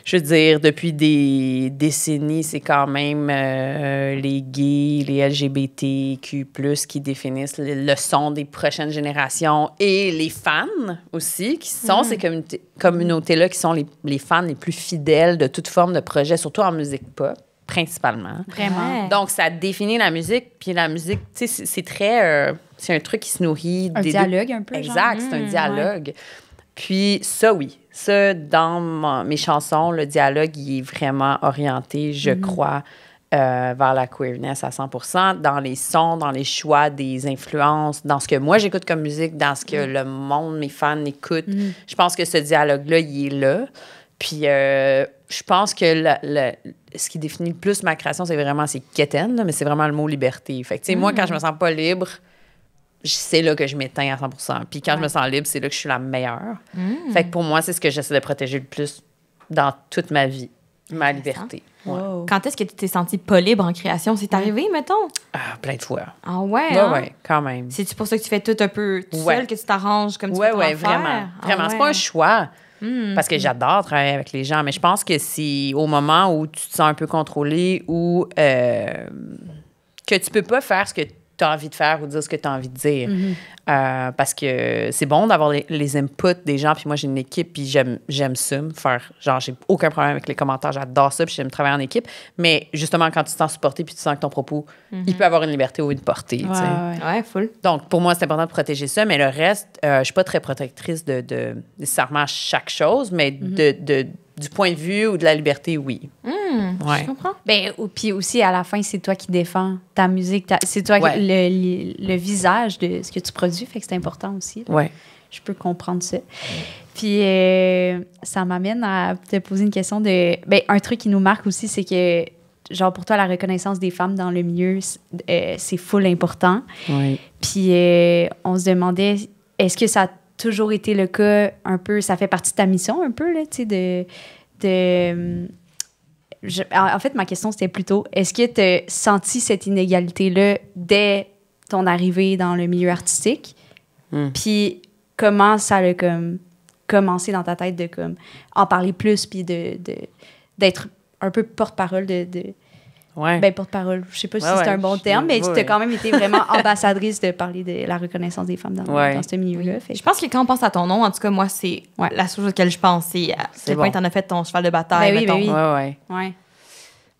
je veux dire, depuis des décennies, c'est quand même les gays, les LGBTQ+, qui définissent le son des prochaines générations et les fans aussi, qui sont ces communautés-là qui sont les fans les plus fidèles de toute forme de projet, surtout en musique pop, principalement. Vraiment. Ouais. Donc, ça définit la musique. Puis la musique, tu sais, c'est très... c'est un truc qui se nourrit... Un dialogue un peu, genre. Exact, c'est un dialogue. Puis ça, oui. Ça, dans mes chansons, le dialogue, il est vraiment orienté, je crois, vers la queerness à 100%, dans les sons, dans les choix des influences, dans ce que moi, j'écoute comme musique, dans ce que le monde, mes fans écoutent. Je pense que ce dialogue-là, il est là. Puis je pense que ce qui définit le plus ma création, c'est vraiment, c'est quétaine, là, mais c'est vraiment le mot liberté. Fait que, tu sais, moi, quand je me sens pas libre, c'est là que je m'éteins à 100%. Puis quand je me sens libre, c'est là que je suis la meilleure. Fait que pour moi, c'est ce que j'essaie de protéger le plus dans toute ma vie, ma liberté. Ouais. Wow. Quand est-ce que tu t'es sentie pas libre en création? C'est arrivé, mettons? Plein de fois. Ah ouais, Ouais, hein? ouais, quand même. C'est-tu pour ça que tu fais tout un peu tout Ouais. seul, que tu t'arranges comme tu Ouais, veux ouais, faire? vraiment. Ah Vraiment. C'est pas ouais. un choix. Parce que j'adore travailler avec les gens, mais je pense que c'est au moment où tu te sens un peu contrôlé ou que tu peux pas faire ce que tu as envie de faire ou dire ce que tu as envie de dire. Parce que c'est bon d'avoir les inputs des gens, puis moi, j'ai une équipe, puis j'aime ça, me faire... Genre, j'ai aucun problème avec les commentaires, j'adore ça, puis j'aime travailler en équipe. Mais justement, quand tu te sens supporté, puis tu sens que ton propos, il peut avoir une liberté ou une portée, tu sais. Ouais, full. Donc, pour moi, c'est important de protéger ça, mais le reste, je suis pas très protectrice de nécessairement chaque chose, mais du point de vue ou de la liberté, oui. Ouais. Je comprends. Ben, puis aussi, à la fin, c'est toi qui défends ta musique. C'est toi Ouais. le visage de ce que tu produis. Fait que c'est important aussi. Là. Ouais. Je peux comprendre ça. Puis, ça m'amène à te poser une question de... Ben, un truc qui nous marque aussi, c'est que, genre, pour toi, la reconnaissance des femmes dans le milieu, c'est full important. Oui. Puis, on se demandait, est-ce que ça a toujours été le cas un peu... Ça fait partie de ta mission un peu, là, tu sais, en fait, ma question, c'était plutôt, est-ce que tu as senti cette inégalité-là dès ton arrivée dans le milieu artistique? Puis comment ça a comme, commencé dans ta tête de comme, en parler plus, puis d'être un peu porte-parole Ouais. ben, porte-parole, je sais pas si Ouais, c'est ouais, un bon terme, mais tu as ouais. quand même été vraiment ambassadrice de parler de la reconnaissance des femmes dans ce milieu-là. Fait Je pense que quand on pense à ton nom, en tout cas, moi, c'est Ouais. la chose auquel je pense. C'est à quel point bon. t'en as fait ton cheval de bataille, Ben oui, mettons. ben oui. Ouais, ouais. ouais.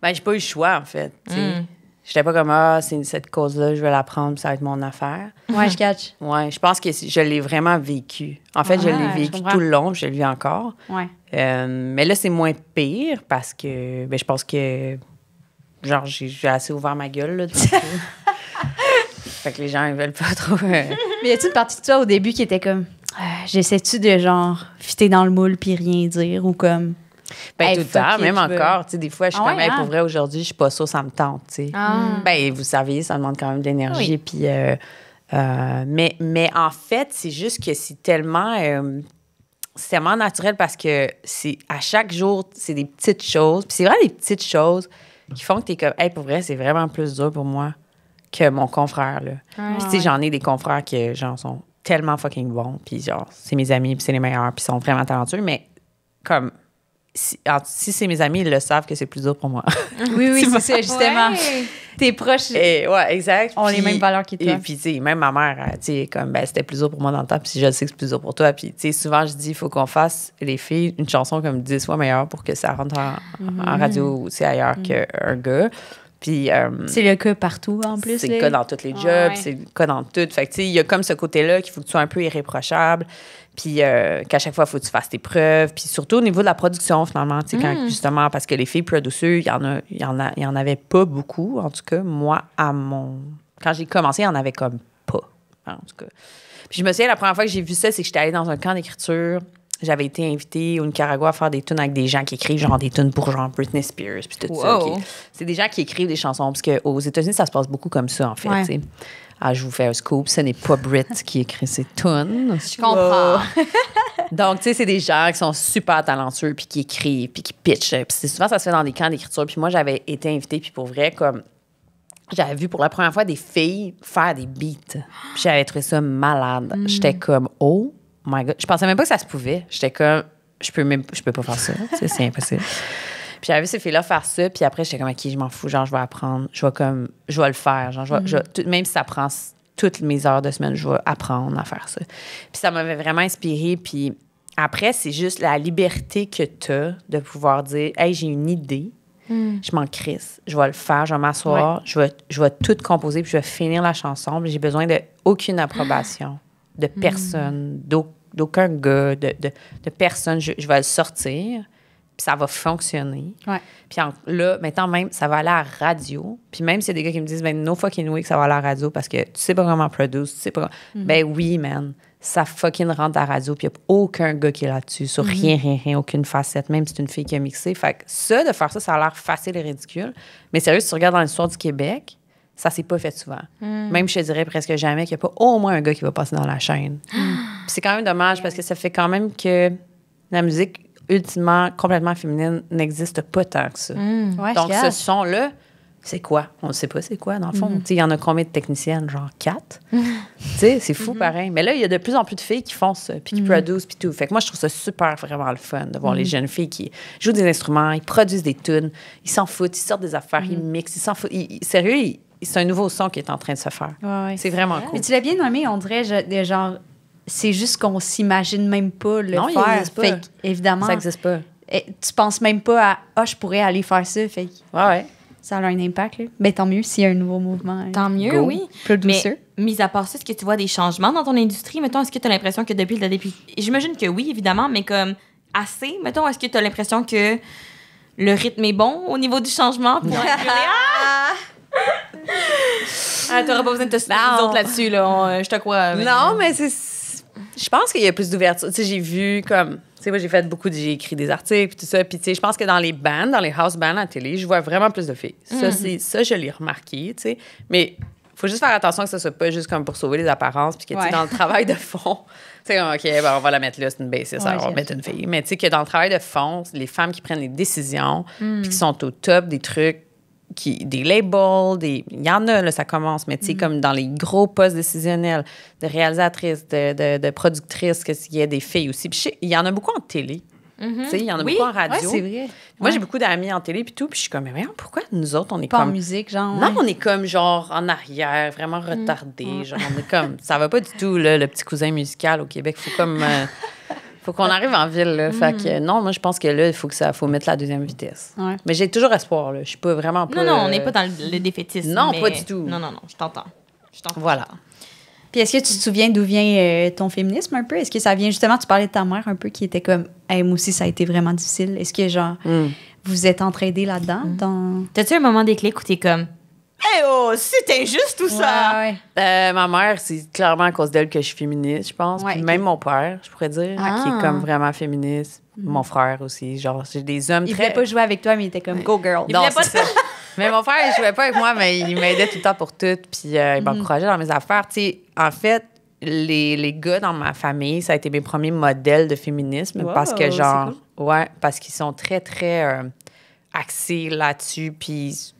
Ben, j'ai pas eu le choix, en fait. tu sais. J'étais pas comme, c'est cette cause-là, je vais la prendre, puis ça va être mon affaire. Ouais, je catch. Ouais, je pense que je l'ai vraiment vécu. En fait, je Ouais, l'ai je vécu comprends. tout le long, puis je le vis encore. Ouais. Mais là, c'est moins pire parce que je pense que, genre, j'ai assez ouvert ma gueule, là, du coup. Fait que les gens, ils veulent pas trop... Mais y a-tu une partie de toi au début qui était comme, j'essaie-tu de genre fitter dans le moule puis rien dire ou comme. Ben, Hey, tout le fuck temps, it, même je veux- encore. Tu sais, des fois, je suis Ah comme, ouais, hey, hein? pour vrai, aujourd'hui, je suis pas sûre, ça me tente, tu sais. Ben, vous savez, ça demande quand même de l'énergie. Puis, mais en fait, c'est juste que c'est tellement naturel parce que c'est à chaque jour, c'est des petites choses. Puis c'est vraiment des petites choses qui font que t'es comme, hey, pour vrai, c'est vraiment plus dur pour moi que mon confrère, là. Puis, tu sais, j'en ai des confrères qui, genre, sont tellement fucking bons. Puis, genre, c'est mes amis, puis c'est les meilleurs, puis ils sont vraiment talentueux. Mais, comme, si c'est mes amis, ils le savent que c'est plus dur pour moi. Oui, oui, c'est ça, justement. Ouais. Tes proches Et, ouais, exact. ont les Puis- mêmes valeurs que toi. Et puis, tu sais, même ma mère, tu sais, comme, ben, c'était plus dur pour moi dans le temps, puis je sais que c'est plus dur pour toi. Puis, tu sais, souvent, je dis, il faut qu'on fasse, les filles, une chanson comme 10 fois meilleure pour que ça rentre en radio ou, tu sais, ailleurs qu'un gars. Puis, C'est le cas partout, en plus. c'est là. le cas dans tous les jobs, Ouais. c'est le cas dans tout. Fait que, tu sais, il y a comme ce côté-là qu'il faut que tu sois un peu irréprochable, puis qu'à chaque fois, il faut que tu fasses tes preuves. Puis surtout au niveau de la production, finalement, tu sais, quand, justement, parce que les filles producers, il y en avait pas beaucoup. En tout cas, moi, quand j'ai commencé, il y en avait comme pas, en tout cas. Puis je me souviens, la première fois que j'ai vu ça, c'est que j'étais allée dans un camp d'écriture. J'avais été invitée au Nicaragua à faire des tunes avec des gens qui écrivent genre des tunes pour genre Britney Spears puis tout ça. Wow. C'est des gens qui écrivent des chansons parce qu'aux États-Unis, ça se passe beaucoup comme ça, en fait. Ouais. tu sais. Ah, je vous fais un scoop, ce n'est pas Brit qui écrit ses tunes. Je comprends. Donc, tu sais, c'est des gens qui sont super talentueux puis qui écrivent puis qui pitchent. Puis souvent, ça se fait dans des camps d'écriture. Puis moi, j'avais été invitée, puis pour vrai, comme... J'avais vu pour la première fois des filles faire des beats. Puis j'avais trouvé ça malade. J'étais comme, oh my God. Je pensais même pas que ça se pouvait. J'étais comme, je peux pas faire ça. Tu sais, c'est impossible. Puis j'avais vu ces filles-là faire ça. Puis après, j'étais comme, OK, je m'en fous. Genre, je vais apprendre. Je vais le faire. Genre, même si ça prend toutes mes heures de semaine, je vais apprendre à faire ça. Puis ça m'avait vraiment inspirée. Puis après, c'est juste la liberté que tu as de pouvoir dire, hey, j'ai une idée. Je m'en crisse. Je vais le faire, je vais m'asseoir, je vais tout composer, puis je vais finir la chanson. Puis j'ai besoin d'aucune approbation, de personne, d'aucun gars, de personne. Je vais le sortir, puis ça va fonctionner. Ouais. Puis là, maintenant même, ça va aller à la radio. Puis même s'il y a des gars qui me disent, ben no fucking way que ça va aller à la radio parce que tu sais pas comment produire, tu sais pas ben oui, man. Ça fucking rentre à la radio, puis il n'y a aucun gars qui est là-dessus, sur rien, aucune facette, même si c'est une fille qui a mixé. Fait que ça, de faire ça, ça a l'air facile et ridicule. Mais sérieux, si tu regardes dans l'histoire du Québec, ça s'est pas fait souvent. Même, je te dirais presque jamais qu'il n'y a pas au moins un gars qui va passer dans la chaîne. Puis c'est quand même dommage parce que ça fait quand même que la musique ultimement complètement féminine n'existe pas tant que ça. Ouais, Donc, je ce cache. son-là, c'est quoi? On ne sait pas c'est quoi, dans le fond. Tu sais, il y en a combien de techniciennes? Genre 4? Tu sais, c'est fou pareil. Mais là, il y a de plus en plus de filles qui font ça, puis qui produisent, puis tout. Fait que moi, je trouve ça super, vraiment le fun de voir les jeunes filles qui jouent des instruments, ils produisent des tunes, ils s'en foutent, ils sortent des affaires, ils mixent, ils s'en foutent. Sérieux, c'est un nouveau son qui est en train de se faire. Ouais. C'est vraiment cool. Mais tu l'as bien nommé, on dirait, genre, c'est juste qu'on s'imagine même pas le Non, il faire. existe pas. Fait que, évidemment, Ça n'existe pas. tu penses même pas à je pourrais aller faire ça. Fait que Ouais. ça a un impact. Là. Ben, tant mieux s'il y a un nouveau mouvement. Tant mieux, Go. oui. Plus douceur. Mais, mis à part ça, est-ce que tu vois des changements dans ton industrie? Mettons, est-ce que tu as l'impression que depuis le début... J'imagine que oui, évidemment, mais comme assez, mettons, est-ce que tu as l'impression que le rythme est bon au niveau du changement pour t'auras pas besoin de te soutenir Non. nous autres là-dessus, là. Je te crois. Non, mais c'est... Je pense qu'il y a plus d'ouverture. Tu sais, j'ai vu comme... Tu sais, moi, j'ai écrit des articles, puis tout ça. Puis, tu sais, je pense que dans les bands, dans les house bands à la télé, je vois vraiment plus de filles. Ça, je l'ai remarqué, tu sais. Mais il faut juste faire attention que ça soit pas juste comme pour sauver les apparences, puis que, tu sais, dans le travail de fond, tu sais, OK, ben, on va la mettre là, c'est une bassiste, alors on va mettre une fille. Mais, tu sais, que dans le travail de fond, les femmes qui prennent les décisions, puis qui sont au top des trucs, des labels, il y en a, là, ça commence, mais tu sais, comme dans les gros postes décisionnels, de réalisatrices, de productrices, qu'il y a des filles aussi. Puis il y en a beaucoup en télé. Tu sais, il y en a beaucoup en radio. Ouais, c'est vrai. Moi, j'ai beaucoup d'amis en télé, puis tout, puis je suis comme, mais voyons, pourquoi nous autres, on est Pas en comme... musique, genre. Non, on est comme, genre, en arrière, vraiment retardés. Genre, on est comme... Ça va pas du tout, là, le petit cousin musical au Québec. Faut comme... faut qu'on arrive en ville, là. Fait que, non, moi, je pense que là, il faut mettre la deuxième vitesse. Ouais. Mais j'ai toujours espoir, là. Je suis pas vraiment pas... Non, on n'est pas dans le défaitisme. Non, mais- pas du tout. Non, je t'entends. Voilà. Puis est-ce que tu te souviens d'où vient ton féminisme un peu? Est-ce que ça vient justement, tu parlais de ta mère un peu qui était comme, hey, moi aussi, ça a été vraiment difficile. Est-ce que, genre, vous êtes entraidés là-dedans? Dans... T'as-tu un moment déclic où t'es comme, hey oh, c'est injuste tout ça? Ouais, ouais. Ma mère, c'est clairement à cause d'elle que je suis féministe, je pense. Ouais, Puis ok. même mon père, je pourrais dire, Ah. qui est comme vraiment féministe. Mon frère aussi. Genre, j'ai des hommes Il très... voulait pas jouer avec toi, mais il était comme, go girl. Il Non, voulait pas c'est ça. Mais mon frère, il jouait pas avec moi, mais il m'aidait tout le temps pour tout. Puis il m'encourageait dans mes affaires. Tu sais, en fait, les gars dans ma famille, ça a été mes premiers modèles de féminisme. Wow, parce que, c'est genre, ouais, parce qu'ils sont très, très axés là-dessus. Puis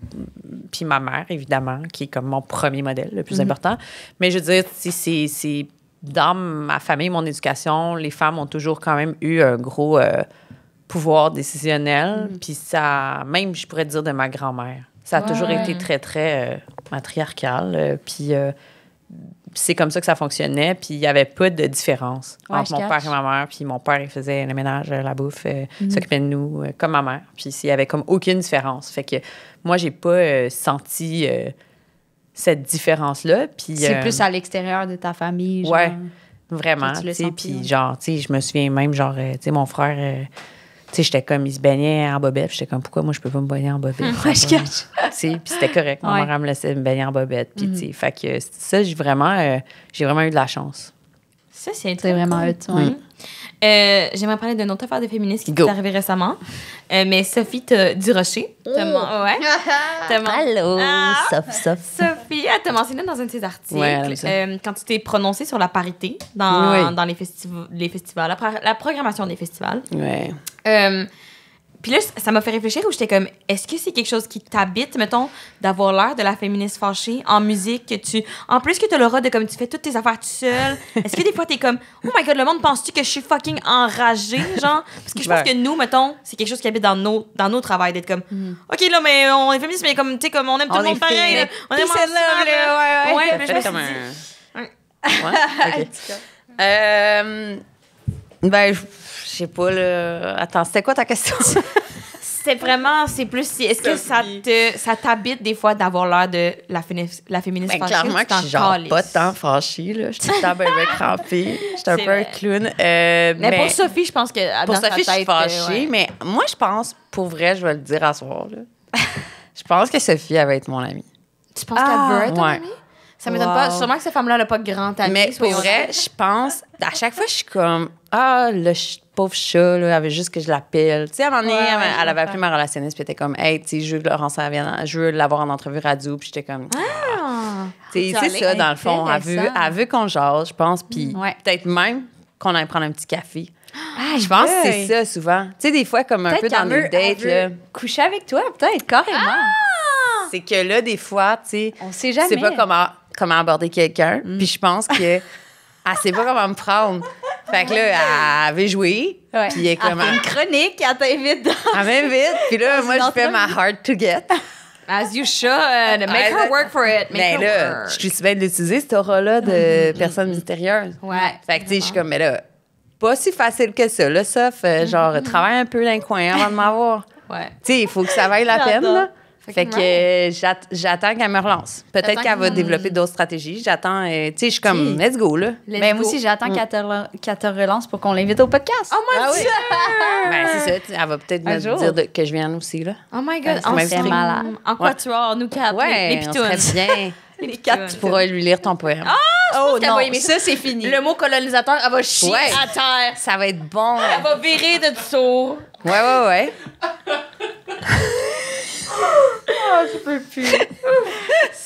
ma mère, évidemment, qui est comme mon premier modèle, le plus important. Mais je veux dire, c'est dans ma famille, mon éducation, les femmes ont toujours quand même eu un gros pouvoir décisionnel. Puis ça, même, je pourrais dire de ma grand-mère. Ça a toujours été très, très matriarcal. Puis c'est comme ça que ça fonctionnait. Puis il n'y avait pas de différence entre mon père et ma mère. Puis mon père, il faisait le ménage, la bouffe, s'occupait de nous, comme ma mère. Puis il n'y avait comme aucune différence. Fait que moi, j'ai pas senti cette différence-là. Puis C'est plus à l'extérieur de ta famille. Genre. ouais, vraiment. tu l'as tu sais, senti, Puis ouais. genre, tu sais, je me souviens même, genre, tu sais, mon frère... tu sais, j'étais comme, il se baignait en bobette. Puis j'étais comme, pourquoi moi, je peux pas me baigner en bobette? Ouais, je cache. Tu sais, puis c'était correct. Ma Ouais. mère, elle me laissait me baigner en bobette. Puis, tu sais, fait que ça, j'ai vraiment eu de la chance. Ça, c'est C'est vraiment hot. Ouais. J'aimerais parler d'une autre affaire de féministe qui Go. est arrivée récemment. Mais Sophie Durocher. Ouais. Allô, Ah! Sof. Sophie, elle t'a mentionné dans un de ses articles, Ouais, elle aime ça. quand tu t'es prononcée sur la parité dans, Oui. dans les festivals, la programmation des festivals. Ouais. Puis là, ça m'a fait réfléchir où j'étais comme, est-ce que c'est quelque chose qui t'habite, mettons, d'avoir l'air de la féministe fâchée en musique, que tu... En plus que t'as l'aura de comme tu fais toutes tes affaires tout seul, est-ce que des fois t'es comme, oh my god, le monde pense-tu que je suis fucking enragée, genre? Parce que je pense Ouais. que nous, mettons, c'est quelque chose qui habite dans nos travaux, d'être comme, OK, là, mais on est féministe, mais comme, tu sais, comme on aime tout On le monde est pareil, là. On aime Peace and love, ensemble, là, Ouais, Ça puis je fait me suis comme dit, un... Ouais, OK. Ben, je sais pas, là... Attends, c'était quoi ta question? c'est vraiment, c'est plus, est-ce que ça t'habite des fois d'avoir l'air de la féministe Ben, fâchée? clairement ou tu que je suis t'en genre calisses? pas tant fâchée, là. Je suis tout le temps bien crampée. Je suis un C'est peu un vrai. clown. Mais pour Sophie, je pense que Pour dans sa Sophie, je suis tête, fâchée, ouais. mais moi, je pense, pour vrai, je vais le dire à soir, là. Je pense que Sophie, elle va être mon amie. Tu penses qu'elle veut être ton ouais. amie? Ça m'étonne pas. Sûrement que cette femme-là n'a pas de grand ami. Mais pour soyons vrai, honnêtes. je pense, à chaque fois, je suis comme, ah, le pauvre chat, là, elle veut juste que je l'appelle. Tu sais, à un moment donné, Ouais, elle avait je appelé ma relationniste, puis elle était comme, hey, tu sais, je veux que Laurence vienne, je veux l'avoir en entrevue radio, puis j'étais comme, C'est ça, dans le fond. Elle veut qu'on jase, je pense, puis peut-être même qu'on aille prendre un petit café. Je pense que c'est ça, souvent. Tu sais, des fois, comme un peu dans nos dates, là. Coucher avec toi, peut-être, carrément. C'est que là, des fois, tu sais, on sait jamais. C'est pas comment aborder quelqu'un. Puis je pense que elle sait pas comment me prendre. Fait que là, elle veut jouer. Puis elle est comme... Elle fait une chronique, elle t'invite dans... Elle m'invite. Puis là, moi, je fais ma hard to get. As you should. Make her work for it. Mais là, je suis bien de l'utiliser, cette aura-là de personne mystérieuse. Ouais. Fait que, tu sais, je suis comme, mais là, pas si facile que ça, là, sauf, genre, travaille un peu dans le coin avant de m'avoir. Ouais. Tu sais, il faut que ça vaille la peine, là. Fait que j'attends qu'elle me relance. Peut-être qu'elle va développer d'autres stratégies. J'attends, tu sais, je suis comme, let's go, là. Ben, moi aussi, j'attends qu'elle te relance pour qu'on l'invite au podcast. Oh my God! Ben, c'est ça. Elle va peut-être me dire que je vienne aussi, là. Oh my God! On serait malade. En quoi tu as, nous quatre, les pitounes. On serait bien. Les quatre. Tu pourras lui lire ton poème. Oh non, ça, c'est fini. Le mot colonisateur, elle va chier à terre. Ça va être bon. Elle va virer de sourd. Ouais. Je peux plus.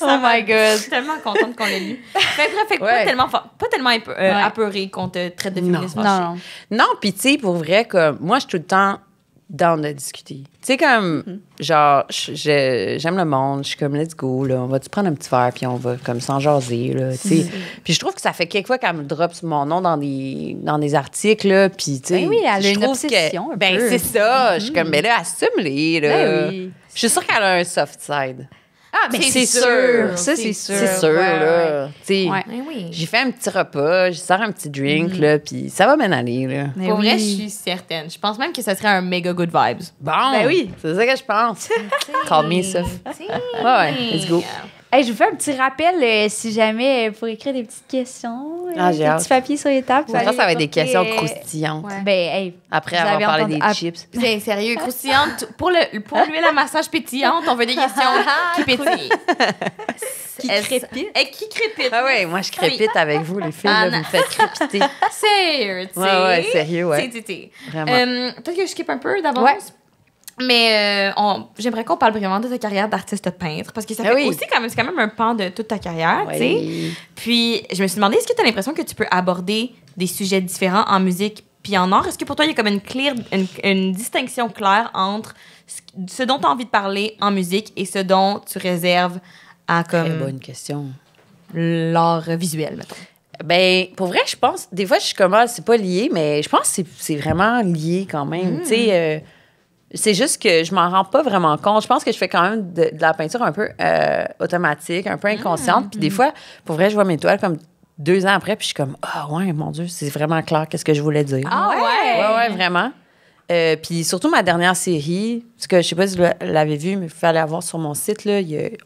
Oh my God. Je suis tellement contente qu'on l'ait lu. Fait pas tellement apeurée qu'on te traite de féministe. Non, puis tu sais, pour vrai, comme moi, je suis tout le temps down de discuter. Tu sais, comme, genre, j'aime le monde, je suis comme, let's go, là, on va-tu prendre un petit verre, puis on va comme s'en jaser, là, tu sais. Puis je trouve que ça fait quelques fois qu'elle me drop mon nom dans des articles, là, puis tu sais. Ben oui, elle a une obsession un peu. Ben, c'est ça. Je suis comme, ben là, assume-les, là. Ben oui. Je suis sûre qu'elle a un soft side. Ah, mais c'est sûr. Ça, c'est sûr. C'est sûr, là. Tu sais, Oui. j'ai fait un petit repas, j'ai sors un petit drink, là, puis ça va bien aller, là. Mais Pour vrai, je suis certaine. Je pense même que ça serait un méga good vibes. Bon, ben oui. C'est ça que je pense. Call me, ça. Ouais, let's go. Hey, je vous fais un petit rappel si jamais pour écrire des petites questions. J'ai des hâte. petits papiers sur les tables. Je pense que ça va être des questions croustillantes. Ben, hey, Après avoir parlé des chips. C'est sérieux, croustillante. Pour l'huile à massage pétillante, on veut des questions qui pétillent. qui crépite. Qui crépite. Ah ouais, moi, je crépite avec vous, les filles. Là, vous me faites crépiter. Sérieux, tu sais. Ouais, sérieux, ouais. Vraiment. Peut-être que je skip un peu d'avance. Ouais. Mais j'aimerais qu'on parle vraiment de ta carrière d'artiste peintre parce que ça fait aussi c'est quand même un pan de toute ta carrière, tu sais. Puis je me suis demandé, est-ce que tu as l'impression que tu peux aborder des sujets différents en musique puis en art? Est-ce que pour toi il y a comme une distinction claire entre ce dont tu as envie de parler en musique et ce dont tu réserves à comme Très bonne question. L'art visuel, mettons. Ben, pour vrai, je pense des fois je suis comme c'est pas lié, mais je pense que c'est vraiment lié quand même, tu sais. C'est juste que je m'en rends pas vraiment compte. Je pense que je fais quand même de la peinture un peu automatique, un peu inconsciente. Puis des fois, pour vrai, je vois mes toiles comme 2 ans après, puis je suis comme, ouais, mon Dieu, c'est vraiment clair qu'est-ce que je voulais dire. Ah ouais? Ouais, vraiment. Puis surtout ma dernière série, parce que je sais pas si vous l'avez vu, mais il fallait aller voir sur mon site, là,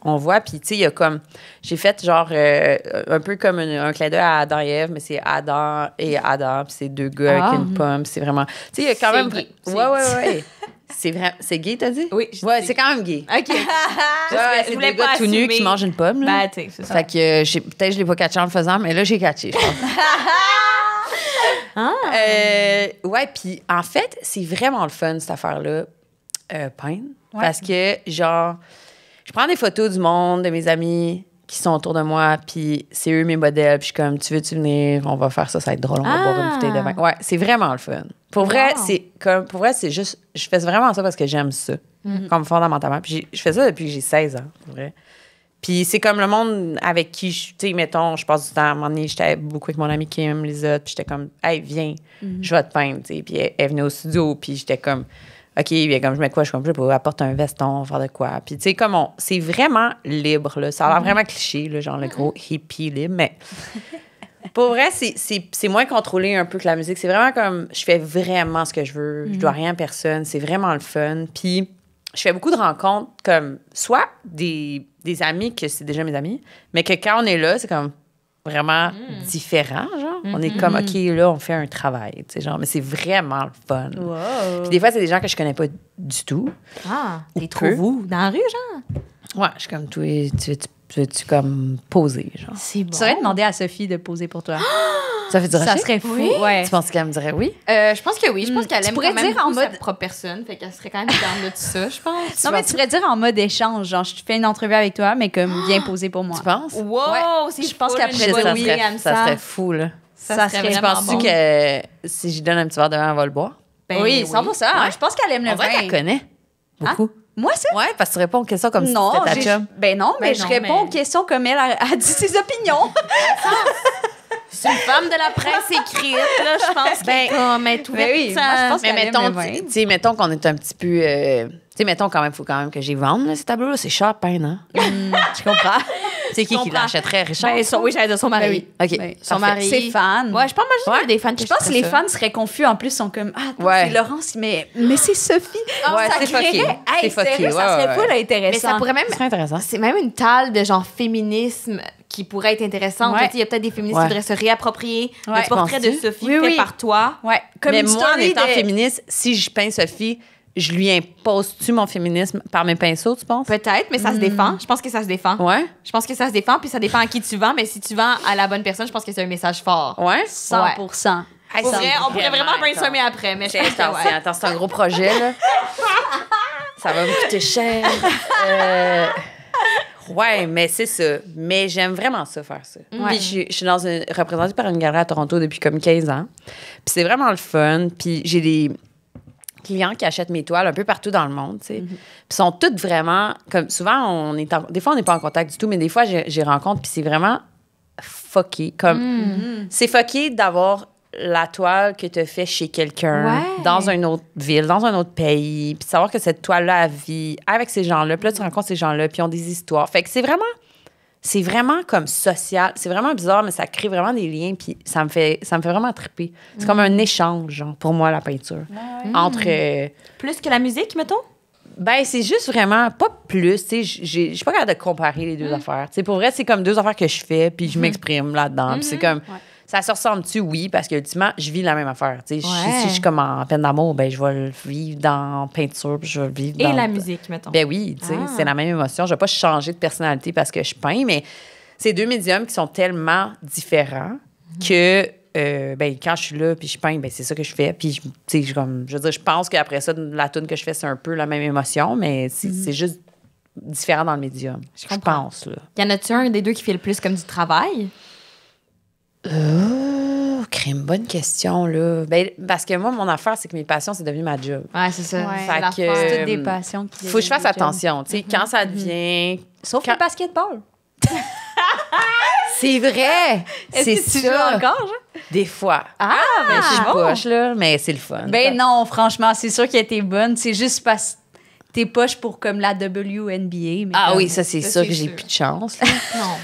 on voit, puis tu sais, il y a comme, j'ai fait genre un peu comme un clin d'œil à Adam et Ève, mais c'est Adam et Adam, puis c'est 2 gars avec une pomme, c'est vraiment, tu sais, il y a quand même... Gay. Ouais. C'est gay, t'as dit? Oui. Ouais, c'est quand même gay. OK. C'est des gars tout nus qui mangent une pomme, là. Ben, tu sais, c'est ça. Fait que peut-être je l'ai pas catché en le faisant, mais là, j'ai catché, je pense. Ouais, puis en fait, c'est vraiment le fun, cette affaire-là, peindre. Ouais. Parce que, genre, je prends des photos du monde, de mes amis qui sont autour de moi, puis c'est eux mes modèles, puis je suis comme, tu veux-tu venir? On va faire ça, ça va être drôle, on va boire une bouteille de vin. Ouais, c'est vraiment le fun. Pour vrai, c'est juste, je fais vraiment ça parce que j'aime ça, comme fondamentalement. Puis je fais ça depuis que j'ai 16 ans, pour vrai. Puis c'est comme le monde avec qui, tu sais, mettons, je passe du temps. À un moment donné, j'étais beaucoup avec mon amie Kim, Lisa, puis j'étais comme, hey, viens, je vais te peindre, tu sais. Puis elle venait au studio, puis j'étais comme, OK, bien, comme je mets quoi, je suis comme, je peux apporter un veston, faire de quoi. Puis tu sais, comme c'est vraiment libre, là. Ça a l'air vraiment cliché, là, genre le gros hippie libre, mais pour vrai, c'est moins contrôlé un peu que la musique. C'est vraiment comme, je fais vraiment ce que je veux, je dois rien à personne, c'est vraiment le fun. Puis je fais beaucoup de rencontres, comme, soit des amis que c'est déjà mes amis, mais que quand on est là, c'est comme vraiment différent, genre. On est comme, OK, là, on fait un travail, tu sais, genre, mais c'est vraiment le fun. Wow. Puis des fois, c'est des gens que je connais pas du tout. Ah, t'es trop vous dans la rue, genre? Ouais, je suis comme, toi, tu veux-tu comme poser, genre? C'est bon. Tu saurais demander à Sophie de poser pour toi. Ça fait du Ça rocher? serait fou, Oui. ouais. Tu penses qu'elle me dirait oui? Je pense que oui. Je pense qu'elle Tu aime pourrais quand même dire en beaucoup sa mode- propre personne. Fait qu'elle serait quand même dans de tout ça, je pense. Non, mais tu pourrais dire en mode échange, genre, je te fais une entrevue avec toi, mais comme, viens poser pour moi. Tu penses? Wow! Ouais. C'est Je pense full qu'après une Shit, ça, bonne ça, idée, serait, Anne ça Sam. serait fou, là. Ça serait serait vraiment Penses-tu bon. que si je donne un petit verre de vin, elle va le boire? Ben oui, 100%. Je pense qu'elle aime le On dirait vin. qu'elle connaît beaucoup. Moi, c'est... Ouais, parce que tu réponds aux questions comme Non, si c'était ta chum. ben non, mais Ben je non, réponds mais- aux questions comme elle a dit ses opinions. C'est une femme de la presse écrite, là, je pense. Ben, Comme elle est ben ouverte. oui, moi, je pense Mais qu'elle mettons, aime le vin. tu sais, mettons qu'on est un petit peu... tu sais, mettons quand même, faut quand même que j'y vende, là, ces tableaux-là. C'est cher, peine, hein? Je comprends. C'est qui comprends. l'achèterait, Richard? Ben, oui, j'allais dire son mari. OK, Ben, son parfait. mari. Ses fans. Ouais, je pense que moi, j'ai des fans. Je pense que les fans seraient confus. En plus, sont comme, ah, attends, Ouais. c'est Laurence, mais c'est Sophie. Ouais, ça c'est fucké. créerait- C'est Hey, fucké, sérieux, ouais, ça serait ouais, full ouais. intéressant. Mais ça pourrait même. Ce serait intéressant. C'est même une table de genre féminisme qui pourrait être intéressante. Ouais. Tu sais, il y a peut-être des féministes Ouais. qui voudraient se réapproprier. Ouais. Le portrait de Penses-tu? Sophie Oui, fait oui. par toi. Ouais, comme Mais une moi, en story étant de- féministe, si je peins Sophie, je lui impose-tu mon féminisme par mes pinceaux, tu penses? Peut-être, mais ça se défend. Je pense que ça se défend. Ouais? Je pense que ça se défend, puis ça dépend à qui tu vends. Mais si tu vends à la bonne personne, je pense que c'est un message fort. Ouais? 100%. Hey, Pour ça vrai, me on pourrait vraiment brainstormer après, mais je C'est pense que intense, ouais. attends, c'est un gros projet, là. Ça va me coûter cher. Ouais, mais c'est ça. Mais j'aime vraiment ça, faire ça. Ouais. Puis je suis représentée par une galerie à Toronto depuis comme 15 ans. Puis c'est vraiment le fun. Puis j'ai des clients qui achètent mes toiles un peu partout dans le monde, tu sais. Puis sont toutes vraiment... Comme souvent, des fois, on n'est pas en contact du tout, mais des fois, j'ai rencontre, puis c'est vraiment fucké. Comme... C'est fucké d'avoir la toile que tu as fait chez quelqu'un, Ouais. dans une autre ville, dans un autre pays, puis de savoir que cette toile-là vit avec ces gens-là. Puis là, tu rencontres ces gens-là, puis ils ont des histoires. Fait que c'est vraiment comme social. C'est vraiment bizarre, mais ça crée vraiment des liens, puis ça me fait vraiment triper. C'est comme un échange, genre, pour moi, la peinture. Entre... Plus que la musique, mettons? ben, c'est juste vraiment pas plus, tu sais, je suis pas capable de comparer les deux affaires. Tu sais, pour vrai, c'est comme deux affaires que je fais, puis je m'exprime là-dedans. Puis c'est comme, ça se ressemble-tu? Oui, parce que ultimement, je vis la même affaire. Tu sais, si je suis comme en peine d'amour, ben, je vais le vivre dans peinture, puis je vais le vivre dans... Et la musique, mettons. Ben oui, tu sais, c'est la même émotion. Je vais pas changer de personnalité parce que je peins, mais c'est deux médiums qui sont tellement différents que... ben, quand je suis là puis je peins, ben, c'est ça que je fais. Puis, tu sais, je veux dire, je pense qu'après ça, la tune que je fais, c'est un peu la même émotion, mais c'est juste différent dans le médium. Je comprends. pense, là. Y en a-tu un des deux qui fait le plus comme du travail? Crime, bonne question, là. Ben, parce que moi, mon affaire, c'est que mes passions, c'est devenu ma job. Ouais, c'est ça. Ouais. C'est Fait l'affaire. que- C'est toutes des passions qui Faut que je fasse deviennent des jobs. attention, tu sais, quand ça devient... Sauf Quand- le basketball. C'est vrai! C'est Est-ce que tu joues ça! encore, genre? Des fois. Ah, Mais je suis bon. poche, là, mais c'est le fun. Ben non, franchement, c'est sûr qu'elle était bonne. C'est juste parce que t'es poche pour comme la WNBA. Mais Ah comme- oui, ça, c'est Ça, sûr c'est que j'ai sûr. plus de chance, là. Non.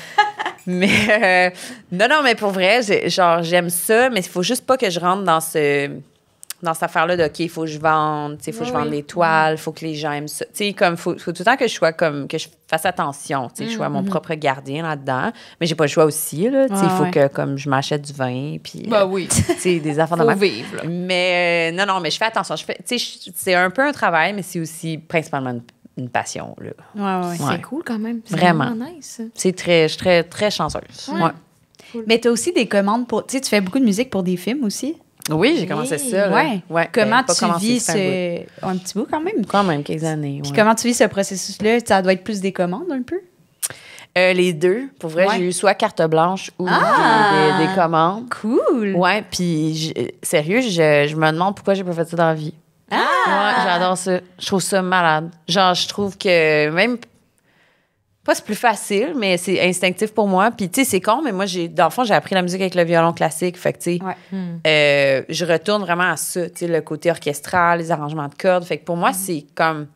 Mais non, mais pour vrai, j'aime ça, mais il faut juste pas que je rentre dans cette affaire-là de OK, il faut que je vende, il faut que je vende des toiles, il faut que les gens aiment ça. Tu sais, comme faut tout le temps que je sois comme que je fasse attention, tu sais, je sois mon propre gardien là-dedans, mais j'ai pas le choix aussi là, tu sais, il faut Ouais. que comme je m'achète du vin puis Bah oui. tu sais des affaires de Faut même. vivre, là. Mais non, mais je fais attention, tu sais, c'est un peu un travail, mais c'est aussi principalement une passion là. Ouais, ouais. Ouais. C'est cool quand même. C'est Vraiment. nice. Je suis très très chanceuse. Ouais. Mais t'as aussi des commandes pour. Tu sais, tu fais beaucoup de musique pour des films aussi. Oui, j'ai commencé ça. Là. Ouais. Comment ben, pas tu commencé, vis c'est un petit bout quand même. Quand même, quelques années. Puis ouais. comment tu vis ce processus-là? Ça doit être plus des commandes un peu? Les deux. Pour vrai, Ouais. j'ai eu soit carte blanche ou Ah! des commandes. Cool! Ouais, puis sérieux, je me demande pourquoi j'ai pas fait ça dans la vie. Ah! Ouais, j'adore ça. Je trouve ça malade. Genre, je trouve que même... Pas c'est plus facile, mais c'est instinctif pour moi. Puis, tu sais, c'est con, mais moi, dans le fond, j'ai appris la musique avec le violon classique. Fait que, tu sais, Ouais. je retourne vraiment à ça, tu sais, le côté orchestral, les arrangements de cordes. Fait que pour moi, c'est comme...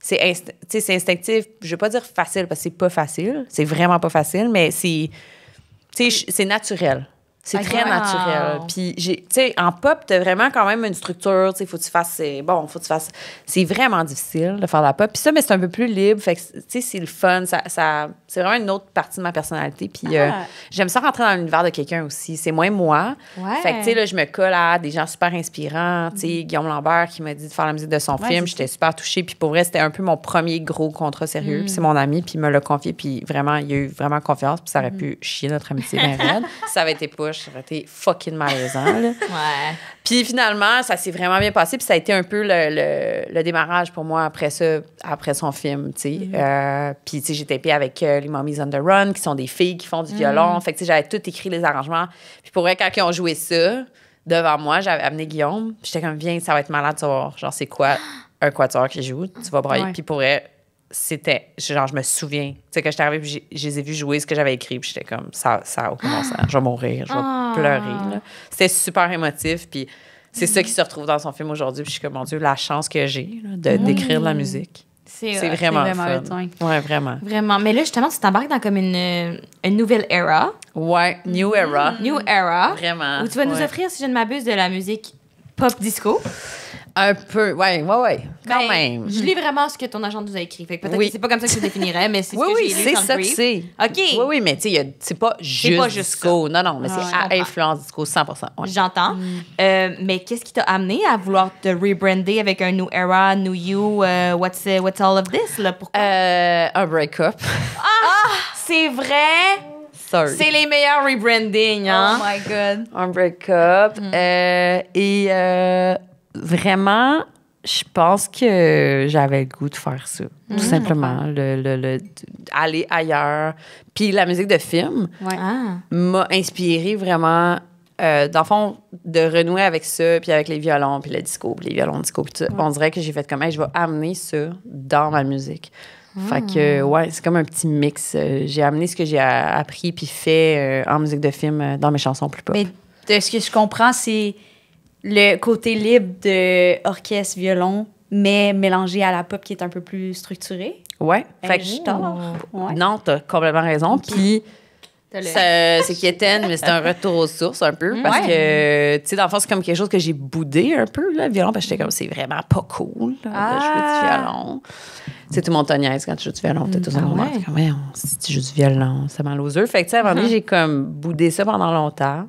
tu sais, c'est instinctif. Je vais pas dire facile, parce que c'est pas facile. C'est vraiment pas facile, mais c'est... Tu sais, c'est naturel. C'est très Wow. naturel. Puis, tu sais, en pop, t'as vraiment quand même une structure. Tu sais, faut que tu fasses... C'est vraiment difficile de faire de la pop. Puis ça, mais c'est un peu plus libre. Fait que, tu sais, c'est le fun. C'est vraiment une autre partie de ma personnalité. Puis j'aime ça rentrer dans l'univers de quelqu'un aussi. C'est moins moi. Ouais. Fait que, tu sais, là, je me colle à des gens super inspirants. Tu sais, Guillaume Lambert qui m'a dit de faire la musique de son film. J'étais super touchée. Puis pour vrai, c'était un peu mon premier gros contrat sérieux. Puis c'est mon ami, puis il me l'a confié. Puis vraiment, il a eu vraiment confiance. Puis ça aurait pu chier notre amitié bien raide. Si ça avait été push, j'aurais été fucking malaisant, là. Ouais. Puis finalement, ça s'est vraiment bien passé. Puis ça a été un peu le démarrage pour moi après ça, après son film, tu sais. Puis, tu sais, j'ai tapé avec les Mommies on the Run, qui sont des filles qui font du violon. Fait que, tu sais, j'avais tout écrit les arrangements. Puis pour vrai, quand ils ont joué ça, devant moi, j'avais amené Guillaume. Puis j'étais comme, viens, ça va être malade, tu vas voir. Genre, c'est quoi un quatuor qui joue? Tu vas brailler. Ouais. Puis pour vrai, c'était, genre, je me souviens. Tu sais, quand j'étais arrivée, puis je les ai vus jouer ce que j'avais écrit. Puis j'étais comme, ça a aucun bon sens. Je vais mourir, je vais pleurer, là. C'était super émotif. Puis c'est ça qui se retrouve dans son film aujourd'hui. Puis je suis comme, mon Dieu, la chance que j'ai là, d'écrire de la musique. C'est vraiment fun. Ouais, vraiment. Vraiment. Mais là, justement, tu t'embarques dans comme une nouvelle era. Ouais, new era. New era. Vraiment. Où tu vas nous ouais. offrir, si je ne m'abuse, de la musique pop disco. Un peu, ouais. Quand Ben, même. Je lis vraiment ce que ton agent nous a écrit. Fait que peut-être Oui. que c'est pas comme ça que je définirais, mais c'est ce Oui, que oui, j'ai lu c'est dans le ça que brief. c'est. OK. Oui, mais tu sais, c'est pas juste disco. Non, mais je c'est comprends. à influence disco, 100%. Ouais. J'entends. Mais qu'est-ce qui t'a amené à vouloir te rebrander avec un new era, new you? What's all of this? Là? Pourquoi? Un break-up. C'est vrai? Sorry. C'est les meilleurs rebranding, hein? Oh my God. Un break-up. Vraiment, je pense que j'avais le goût de faire ça. Tout simplement. Aller ailleurs. Puis la musique de film Ouais. Ah. m'a inspiré vraiment, dans le fond, de renouer avec ça, puis avec les violons, puis le disco, puis les violons disco, puis tout. On dirait que j'ai fait comme, hey, je vais amener ça dans ma musique. Fait que, ouais, c'est comme un petit mix. J'ai amené ce que j'ai appris puis fait en musique de film dans mes chansons plus pop. Mais de ce que je comprends, c'est le côté libre de orchestre, violon, mais mélangé à la pop qui est un peu plus structurée. Ouais. Fait Je que, tort. Ouais. non, t'as complètement raison. Puis, c'est quétaine, mais c'est un retour aux sources un peu. Parce que, tu sais, dans le fond, c'est comme quelque chose que j'ai boudé un peu, là, le violon, parce que j'étais comme, c'est vraiment pas cool là, de jouer du violon. Tu sais, tout le monde te niaise quand tu joues du violon. T'es tout ouais. T'es comme, ouais, si tu joues du violon, c'est mal aux œufs. Fait que, tu sais, à un moment donné, j'ai comme boudé ça pendant longtemps.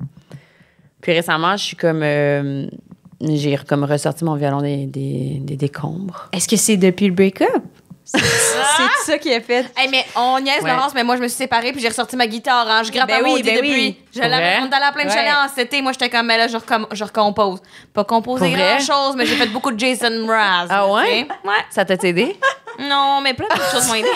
Puis récemment, je suis comme... j'ai comme ressorti mon violon des décombres. Est-ce que c'est depuis le break-up? C'est ça qui a fait. Hey, mais on niaise, Ouais. Laurence, mais moi, je me suis séparée puis j'ai ressorti ma guitare. Hein. Je gratte Ben à oui, maudit ben depuis. oui. Je Pour l'avais, vrai? on est allé à plein de chalets en cet été. Moi, j'étais comme, mais là, je recompose. Pas composer Pour vrai? grand-chose, mais j'ai fait beaucoup de Jason Mraz. Ah ouais? tu sais. Ouais. Ça t'a aidé? Non, mais plein d'autres choses m'ont aidé.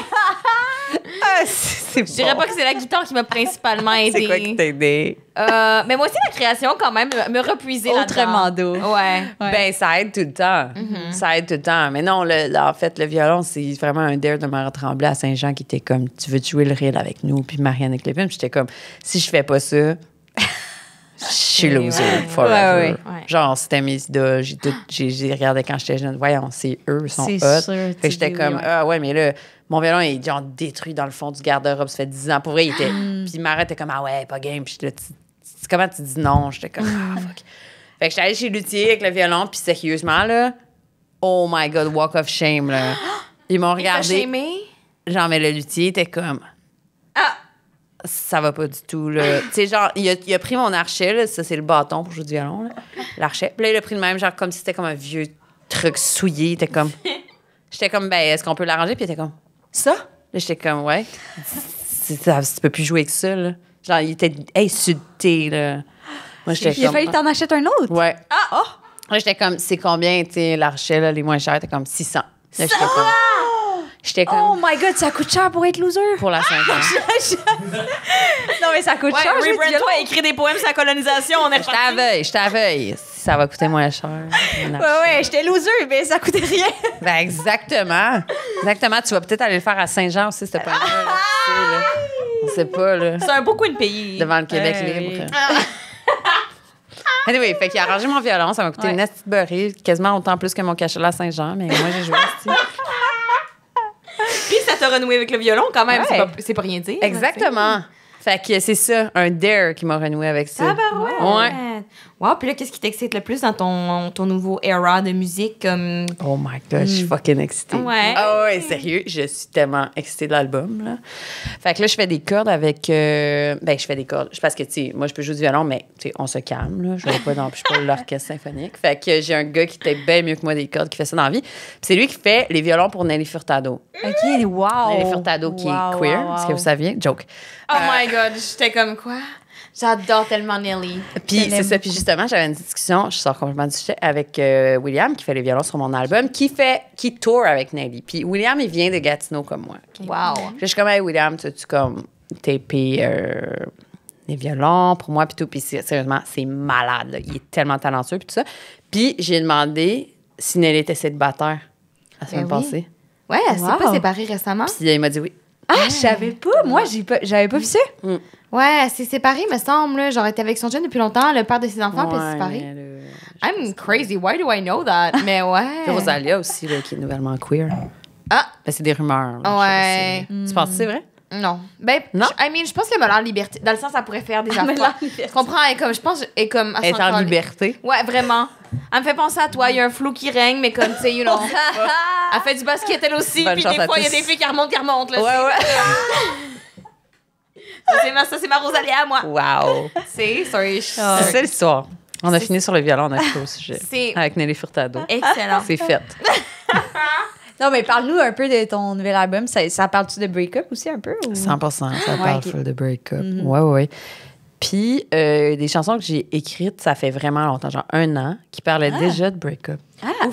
C'est Je dirais pas que c'est la guitare qui m'a principalement aidé. C'est quoi qui t'a aidé? Mais moi aussi, la création, quand même, me repuiser Autrement là-dedans. d'eau. Ouais. Ben, ça aide tout le temps. Ça aide tout le temps. Mais non, en fait, le violon, c'est vraiment un dare de Mara Tremblay à Saint-Jean qui était comme, tu veux jouer le reel avec nous, puis Marianne avec les films. J'étais comme, si je fais pas ça, je suis loser forever. Ouais. Genre, c'était mes idoles. J'ai regardé quand j'étais jeune. Voyons, c'est eux, ils sont C'est hot. sûr, Fait tu que j'étais dis comme, oui, ouais. ah ouais, mais là, mon violon est genre détruit dans le fond du garde-robe. Ça fait 10 ans. Pour vrai, il était. Puis Mara était comme, ah ouais, pas game. Puis là, comment tu dis non? J'étais comme, ah fuck. Fait que j'étais allée chez le luthier avec le violon. Puis sérieusement, là, oh my God, walk of shame, là. Ils m'ont regardé. Genre, mais le luthier était comme, ça va pas du tout, là. Tu sais, genre, il a pris mon archet, là, ça, c'est le bâton pour jouer du violon, là, l'archet. Puis là, il a pris le même, genre, comme si c'était comme un vieux truc souillé. Il était comme... J'étais comme, ben, est-ce qu'on peut l'arranger? Puis il était comme, ça? Là, j'étais comme, ouais. Tu peux plus jouer avec ça, là. Genre, il était insulté, là. Moi, j'étais Il a comme... fallu que t'en achètes un autre. Ouais. Là, j'étais comme, c'est combien, tu sais, l'archet, là, les moins chers? T'es comme 600. Là, j'étais comme... Oh my God, ça coûte cher pour être loser. Pour la 5 ans. Non, mais ça coûte cher. jouer du violon. toi écrit des poèmes sur la colonisation. On est Je t'aveugle. Ça va coûter moins cher. Ouais, j'étais loser, mais ça coûtait rien. Ben, exactement. Exactement. Tu vas peut-être aller le faire à Saint-Jean aussi, c'était pas mal. On sait pas, là. C'est un beau coin de pays. Devant le Québec libre. Anyway, fait qu'il a arrangé mon violon. Ça m'a coûté une petite beurrée, quasiment autant plus que mon cachet à Saint-Jean, mais moi, j'ai joué aussi. Puis ça t'a renoué avec le violon quand même. Ouais. C'est pas rien dire. Exactement. Fait que c'est ça, un dare qui m'a renoué avec ça. Ah ben ouais. Ouais. Wow, puis là, qu'est-ce qui t'excite le plus dans ton nouveau era de musique comme... Oh my God, je suis fucking excitée. Ouais. Ah ouais, sérieux, je suis tellement excitée de l'album, là. Fait que là, je fais des cordes avec... ben, je fais des cordes. Parce que, tu sais, moi, je peux jouer du violon, mais, tu sais, on se calme, là. Je suis pas l'orchestre symphonique. Fait que j'ai un gars qui était bien mieux que moi des cordes, qui fait ça dans la vie. Puis c'est lui qui fait les violons pour Nelly Furtado. OK, wow. Nelly Furtado, qui est queer, est-ce que vous saviez? Joke. Oh my God, j'étais comme quoi? J'adore tellement Nelly. Puis c'est ça. Puis justement, j'avais une discussion, je sors complètement du sujet, avec William, qui fait les violons sur mon album, qui tourne avec Nelly. Puis William, il vient de Gatineau comme moi. Okay? Wow. Puis je suis comme, hey, William, tu comme tapé les violons pour moi, puis tout. Puis sérieusement, c'est malade, là. Il est tellement talentueux, puis tout ça. Puis j'ai demandé si Nelly était célibataire la semaine passée. Ouais, elle s'est pas séparée récemment. Puis il m'a dit oui. Ah, je savais pas. Moi, j'avais pas vu ça. Ouais, elle s'est séparée, me semble. Là. Genre, elle était avec son jeune depuis longtemps, le père de ses enfants, puis elle s'est séparée. I'm crazy. Why do I know that? Mais ouais. C'est Rosalia aussi, là, qui est nouvellement queer. Ah! Ben, c'est des rumeurs. Là, ouais. Tu penses que c'est vrai? Non. Ben, non? Je pense qu'elle m'a l'air liberté. Dans le sens, ça pourrait faire des affaires. Tu comprends? Je pense, elle est comme. Elle est en liberté. Ouais, vraiment. Elle me fait penser à toi. Il y a un flou qui règne, mais comme, tu sais, you know. Elle fait du basket, elle aussi. Puis des fois, il y a des filles qui remontent. Là, ouais. Ça, c'est ma Rosalia à moi. Wow. C'est ça l'histoire. On a fini sur le violon, on a fait au sujet. Avec Nelly Furtado. Excellent. C'est fait. Non, mais parle-nous un peu de ton nouvel album. Ça parle-tu de break-up aussi un peu? Ou? 100%. Ça parle full de break-up. Ouais. Puis, des chansons que j'ai écrites, ça fait vraiment longtemps, genre 1 an, qui parlaient déjà de break-up.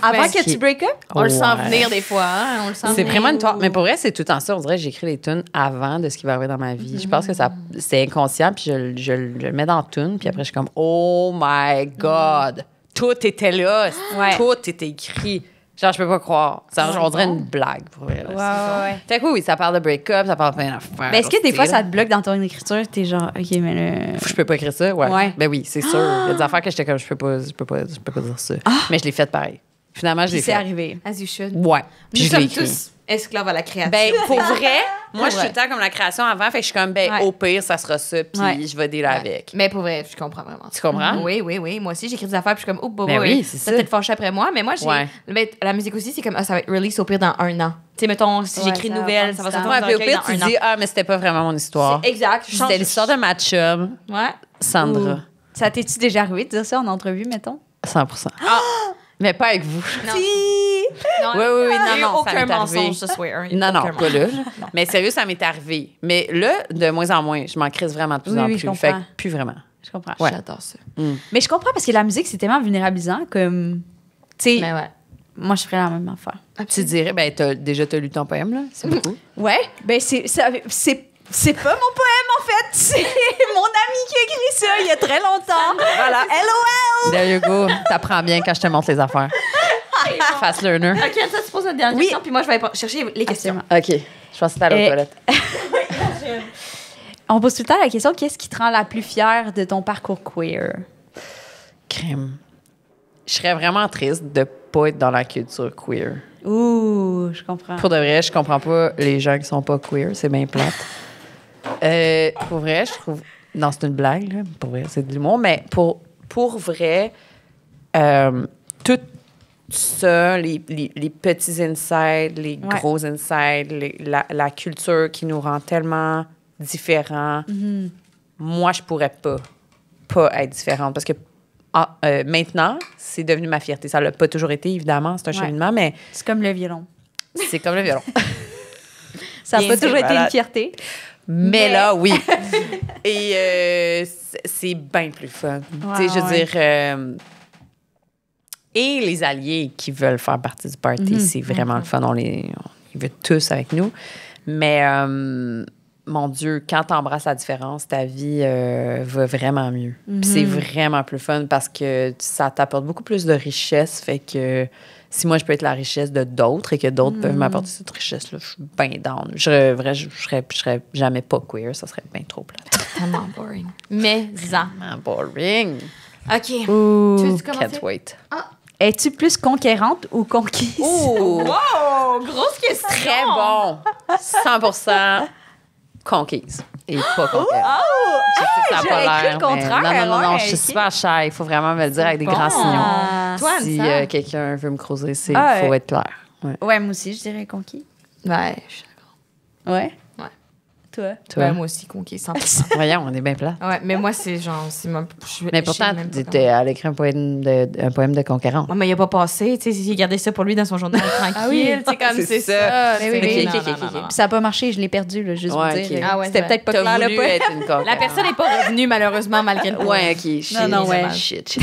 Avant que tu break-up? On le sent venir des fois. Hein? On le sent c'est venir. vraiment une toile. Mais pour vrai, c'est tout le temps ça. On dirait que j'écris les tunes avant de ce qui va arriver dans ma vie. Je pense que c'est inconscient, puis je le mets dans la tune, puis après, je suis comme, oh my God! Tout était là. Tout était écrit. Genre, je peux pas croire. On dirait une blague, pour vrai. Ouais. Fait que oui, ça parle de break-up, ça parle plein d'affaires. Mais est-ce que des fois, ça te bloque dans ton écriture? T'es genre, OK, mais là... Je peux pas écrire ça? Ouais. Ben oui, c'est sûr. Il y a des affaires que j'étais comme, je peux pas dire ça. Mais je l'ai fait pareil. Finalement, je l'ai fait. C'est arrivé. As you should. Ouais. Nous sommes tous esclaves à la création. Ben, pour vrai, moi, je suis tout le temps comme la création avant. Fait que je suis comme, au pire, ça sera ça, puis je vais dealer avec. Mais pour vrai, je comprends vraiment. Tu comprends? Oui. Moi aussi, j'écris des affaires, puis je suis comme, ben oui, c'est ça. peut-être fâché après moi. Mais moi, la musique aussi, c'est comme, ça va être release au pire dans 1 an. Tu sais, mettons, si j'écris une nouvelle, ça va sortir dans un au pire, tu dis, mais c'était pas vraiment mon histoire. Exact. C'était l'histoire de ma chum, Sandra. Ça t'es-tu déjà arrivé de dire ça en entrevue, mettons? 100%. Mais pas avec vous. Non. Oui, non, aucun mensonge, je swear. Non, pas là. Mais sérieux, ça m'est arrivé. Mais là, de moins en moins, je m'en crisse vraiment de plus en plus. Fait que plus vraiment. Je comprends. Ouais. J'adore ça. Mais je comprends parce que la musique, c'est tellement vulnérabilisant comme... Tu sais, Mais ouais. moi, je ferais la même affaire. Tu dirais, ben, t'as lu ton poème, là? C'est beaucoup. Ouais, ben c'est pas mon poème, en fait. C'est mon ami qui a écrit ça il y a très longtemps. Voilà. LOL! There you go. T'apprends bien quand je te montre les affaires. Fast learner. OK, ça, tu poses une dernière question, puis moi, je vais chercher les questions. OK. Je pense que c'était à la toilette. On pose tout le temps la question, qu'est-ce qui te rend la plus fière de ton parcours queer? Crème. Je serais vraiment triste de pas être dans la culture queer. Ouh, je comprends. Pour de vrai, je comprends pas les gens qui sont pas queer. C'est bien plate. Pour vrai, je trouve... Non, c'est une blague, là. Pour vrai, c'est de l'humour. Mais pour vrai, tout ça, les petits insides, les gros insides, la culture qui nous rend tellement différents, moi, je pourrais pas être différente. Parce que maintenant, c'est devenu ma fierté. Ça l'a pas toujours été, évidemment. C'est un cheminement, mais... C'est comme le violon. C'est comme le violon. Ça n'a pas toujours été une fierté. Mais là, oui. Et c'est bien plus fun. Tu sais, je veux dire... et les alliés qui veulent faire partie du party, c'est vraiment le fun. Ils veulent tous avec nous. Mais, mon Dieu, quand t'embrasses la différence, ta vie va vraiment mieux. Puis c'est vraiment plus fun parce que ça t'apporte beaucoup plus de richesse. Fait que si moi, je peux être la richesse de d'autres et que d'autres peuvent m'apporter cette richesse-là, je suis bien down. Je serais jamais pas queer. Ça serait bien trop plate. Tellement boring. Mais, Tellement boring. OK. Tu veux commencer? Can't wait. Es-tu plus conquérante ou conquise? Oh! Wow! Grosse question! Très bon. 100% conquise et pas conquête. J'aurais cru le contraire. Non, je suis super shy. Il faut vraiment me le dire avec des grands signaux. Toi, Si quelqu'un veut me creuser, il faut être clair. Ouais, moi aussi, je dirais conquis. Ouais, je suis d'accord. Ouais? Ouais. Toi? Toi? Ouais, moi aussi, conquis, 100%. Voyons, on est bien plat. Ouais, mais moi, c'est genre... Mais pourtant, tu étais à l'écrit un poème de conquérant. Ouais, mais il a pas passé, tu sais, il a gardé ça pour lui dans son journal tranquille. Ah oui. Tu sais, comme C'est c'est ça. ça. Mais oui, tu sais, oui, non, ok, non, ok, non, ok. non. Puis ça n'a pas marché, je l'ai perdu, là, juste Ouais, pour ok. dire. Ah ouais, C'était c'est peut-être pas T'as clair, voulu le poème. être une conquérante. La personne n'est pas revenue, malheureusement, malgré le poème. Ouais, OK. Shit. Non, ouais. dommage. Shit.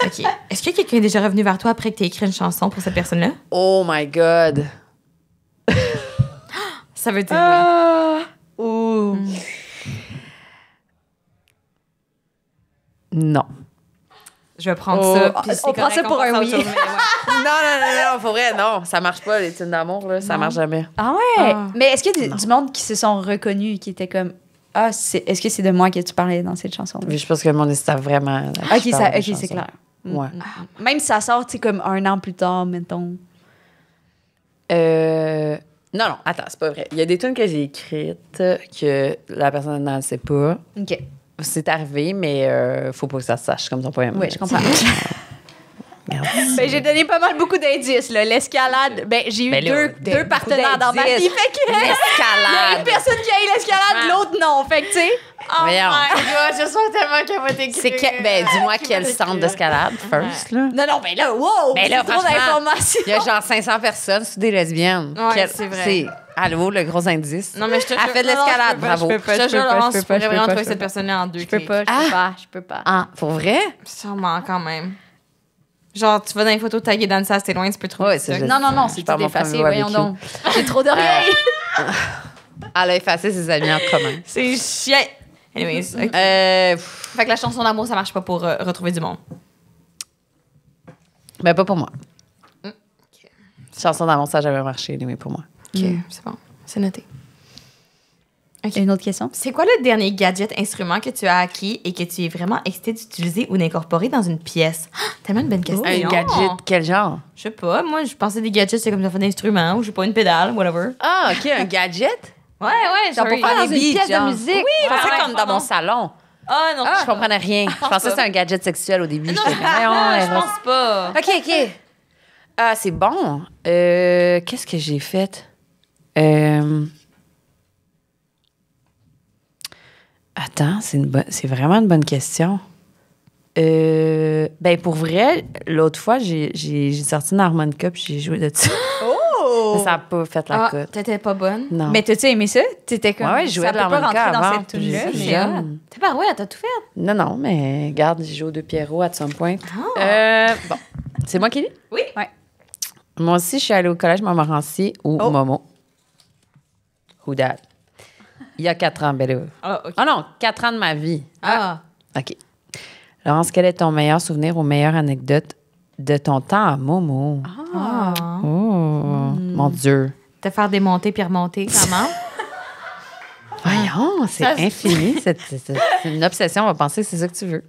OK. Est-ce que quelqu'un est déjà revenu vers toi après que tu aies écrit une chanson pour cette personne-là? Oh my God. Ça veut dire Ouh. Non. oui. Je vais prendre Oh, ça. Puis c'est on prend ça correct, pour passe un à oui. autre chose, mais ouais. Non, pour vrai, non. Ça marche pas, les tunes d'amour, là. Ça Non. marche jamais. Ah ouais? Ah. Mais est-ce qu'il y a du monde qui se sont reconnus, qui étaient comme ah, est-ce que c'est de moi que tu parlais dans cette chanson? Mais je pense que le monde est vraiment. Ok, c'est clair. Ouais. Même si ça sort, tu sais, comme un an plus tard, mettons. Non, attends, c'est pas vrai. Il y a des tunes que j'ai écrites que la personne ne sait pas. OK. C'est arrivé, mais faut pas que ça se sache comme ton poème. Oui, je comprends. Merde. Ben, j'ai donné pas mal beaucoup d'indices, là. L'escalade, ben, j'ai eu Ben là, deux partenaires dans ma vie. d'indices. Fait que il y a une L'escalade. personne qui a eu l'escalade, l'autre non. Fait que, tu sais. Oh Voyons. my God, je sens tellement qu'elle va t'écrire. C'est dis-moi quel centre d'escalade, first, là. Non, ben là, wow! Ben là, c'est trop franchement, d'informations. Il y a genre 500 personnes, c'est des lesbiennes. Ouais, c'est vrai. Allô, le gros indice. Non, mais je te Elle fait de non, non, l'escalade, je peux pas, bravo. Je te jure, Laurence, tu pourrais vraiment trouver cette personne-là en deux Je peux clics. pas, je peux pas. Ah, pour vrai? Sûrement, quand même. Genre, tu vas dans les photos taguées dans le sas, t'es loin, tu peux trouver Ouais, ça. c'est Non, c'est Je parle tout mon effacé, premier voyons barbecue. donc. J'ai trop de rien. Elle a effacé ses amis en commun. C'est chiant. Anyways, ok. Fait que la chanson d'amour, ça marche pas pour retrouver du monde. Ben, pas pour moi. Chanson d'amour, ça n'a jamais marché, mais pour moi. OK, c'est bon. C'est noté. Une autre question? C'est quoi le dernier gadget instrument que tu as acquis et que tu es vraiment excité d'utiliser ou d'incorporer dans une pièce? Ah, tellement une bonne question. Un gadget, quel genre? Je sais pas. Moi, je pensais des gadgets, c'est comme ça fait d'instruments ou je sais pas, une pédale, whatever. Ah, OK, un gadget? Ouais, Genre pour faire des pièces de musique. Oui, je pensais ouais, comme dans pardon. mon salon. Ah non, Je comprenais rien. Je pensais que c'était un gadget sexuel au début. J'étais comme, voyons, je pense pas. OK. Ah, c'est bon. Qu'est-ce que j'ai fait? Attends, c'est vraiment une bonne question. Ben, pour vrai, l'autre fois, j'ai sorti une harmonica puis j'ai joué de ça. Oh! Ça n'a pas fait la Ah, cote. t'étais pas bonne. Non. Mais t'as-tu aimé ça? T'étais comme. Ouais, je jouais ça de peut pas l'harmonica rentrer dans avant, cette tune-là. puis mais- jeune. T'es pas ouais, t'as tout fait. Non, non, mais regarde, j'ai joué au deux Pierrot à some point. Bon, c'est moi qui dis? Oui. Ouais. Moi aussi, je suis allée au collège Montmorency ou Oh. Momo. Who that? Il y a 4 ans, ben là. Ah, OK. Oh non, 4 ans de ma vie. Ah. OK. Laurence, quel est ton meilleur souvenir ou meilleure anecdote de ton temps à Momo? Ah. Oh, mon Dieu. Te faire démonter puis remonter, comment? Voyons, c'est Ça, infini. C'est une obsession, on va penser que c'est ça que tu veux.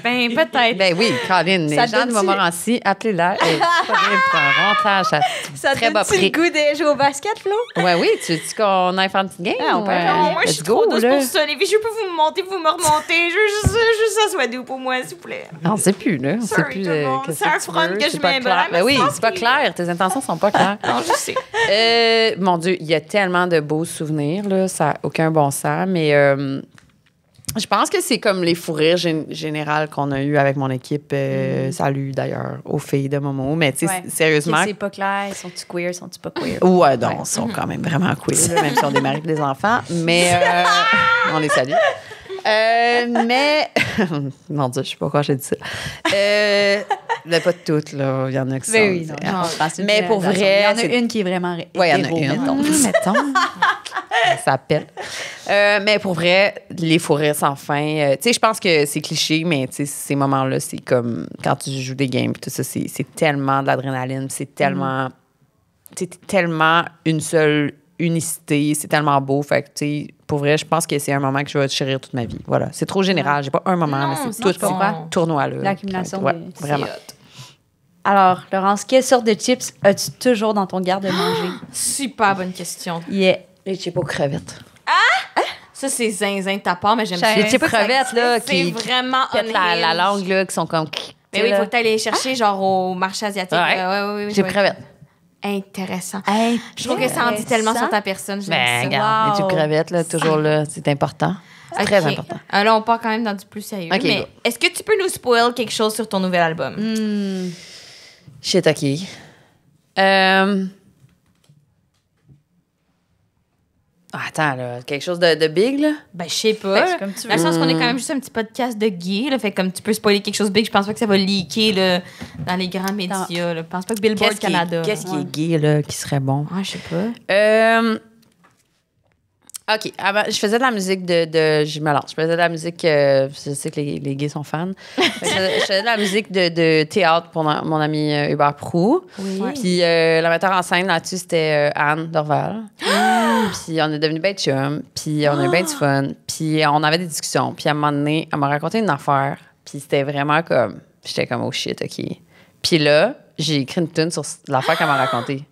Ben, peut-être. Ben oui, Caroline, les Ça gens de donne-tu- Montmorency, appelez-la. Elle est pas bien pour un rentrage à Ça très bas donne-tu prix. le goût de jouer au basket, Flo? Ouais, oui, tu veux qu'on aille faire une petite game? Ah, on peut aller. Non, moi, je let's suis trop go, douce là. pour ça. Les filles, je peux vous me monter, vous me remonter. Je veux juste ça soit doux pour moi, s'il vous plaît. On sait plus, là. On sait Sorry, plus tout le monde. qu'est-ce C'est un tu front veux. que C'est je pas mets, clair. but I'm Ben oui, sorry. c'est pas clair. Tes intentions sont pas claires. Non, je sais. Mon Dieu, il y a tellement de beaux souvenirs, là. Ça n'a aucun bon sens, mais je pense que c'est comme les fous rires généraux qu'on a eu avec mon équipe. Salut, d'ailleurs, aux filles de Momo. Mais, tu sais, Ouais. sérieusement... C'est pas clair. Sont-tu queer? Sont-tu pas queer? Ouais, non, ils sont quand même vraiment queer, là, même si on des maris et des enfants. Mais on les salue. Mais, mon Dieu, je sais pas pourquoi j'ai dit ça. Mais pas toutes, là. Il y en a qui sont. Ben oui, non, je pense que Mais pour vrai, il y en a c'est- une qui est vraiment Ouais, il y en hétéro, a une. mettons. Mettons. Ça s'appelle. Mais pour vrai, les fous rires sans fin. Tu sais, je pense que c'est cliché, mais tu sais, ces moments-là, c'est comme quand tu joues des games, tout ça, c'est tellement de l'adrénaline, c'est tellement. C'est tellement une seule unicité, c'est tellement beau. Fait que, tu sais, pour vrai, je pense que c'est un moment que je vais chérir toute ma vie. Voilà. C'est trop général. J'ai pas un moment, Non, mais c'est c'est tout je comprends. ce tournoi-là. L'accumulation Ouais, des- vraiment. Alors, Laurence, quelle sorte de chips as-tu toujours dans ton garde-manger? Super bonne question. Yeah. Les chips aux crevettes. Ça, c'est zinzin de ta part, mais j'aime Les ça. Les chips crevettes, là, C'est qui vraiment pètent la unhinged. langue, là, qui sont comme. Mais oui, il faut que tu ailles les chercher, genre, au marché asiatique. Ouais. Ouais. Chips crevettes. Intéressant. Je trouve que ça en dit tellement sur ta personne. J'aime Ben, ça. regarde, les tubes crevettes, là, toujours là, c'est important. C'est très Ok. important. Là, on part quand même dans du plus sérieux. Ok, mais go. est-ce que tu peux nous spoil quelque chose sur ton nouvel album? Shit, OK. Attends, là, quelque chose de big, là? Ben, je sais pas. Ben, c'est comme tu Dans le sens qu'on est Hmm. quand même juste un petit podcast de gay, là, fait comme tu peux spoiler quelque chose de big, je pense pas que ça va leaker là, dans les grands médias. Là. Je pense pas que Billboard Canada. Qu'est-ce qui est gay, là, qui serait bon? Ouais, je sais pas. OK. Avant, je faisais de la musique je me lance. Je faisais de la musique... je sais que les gays sont fans. Je faisais de la musique de théâtre pour mon ami Hubert Proulx. Oui. Puis la metteur en scène là-dessus, c'était Anne Dorval. Puis on est devenus bien chum. Puis on a eu bien du fun. Puis on avait des discussions. Puis à un moment donné, elle m'a raconté une affaire. Puis c'était vraiment comme... J'étais comme, oh shit, OK. Puis là, j'ai écrit une tune sur l'affaire qu'elle m'a racontée.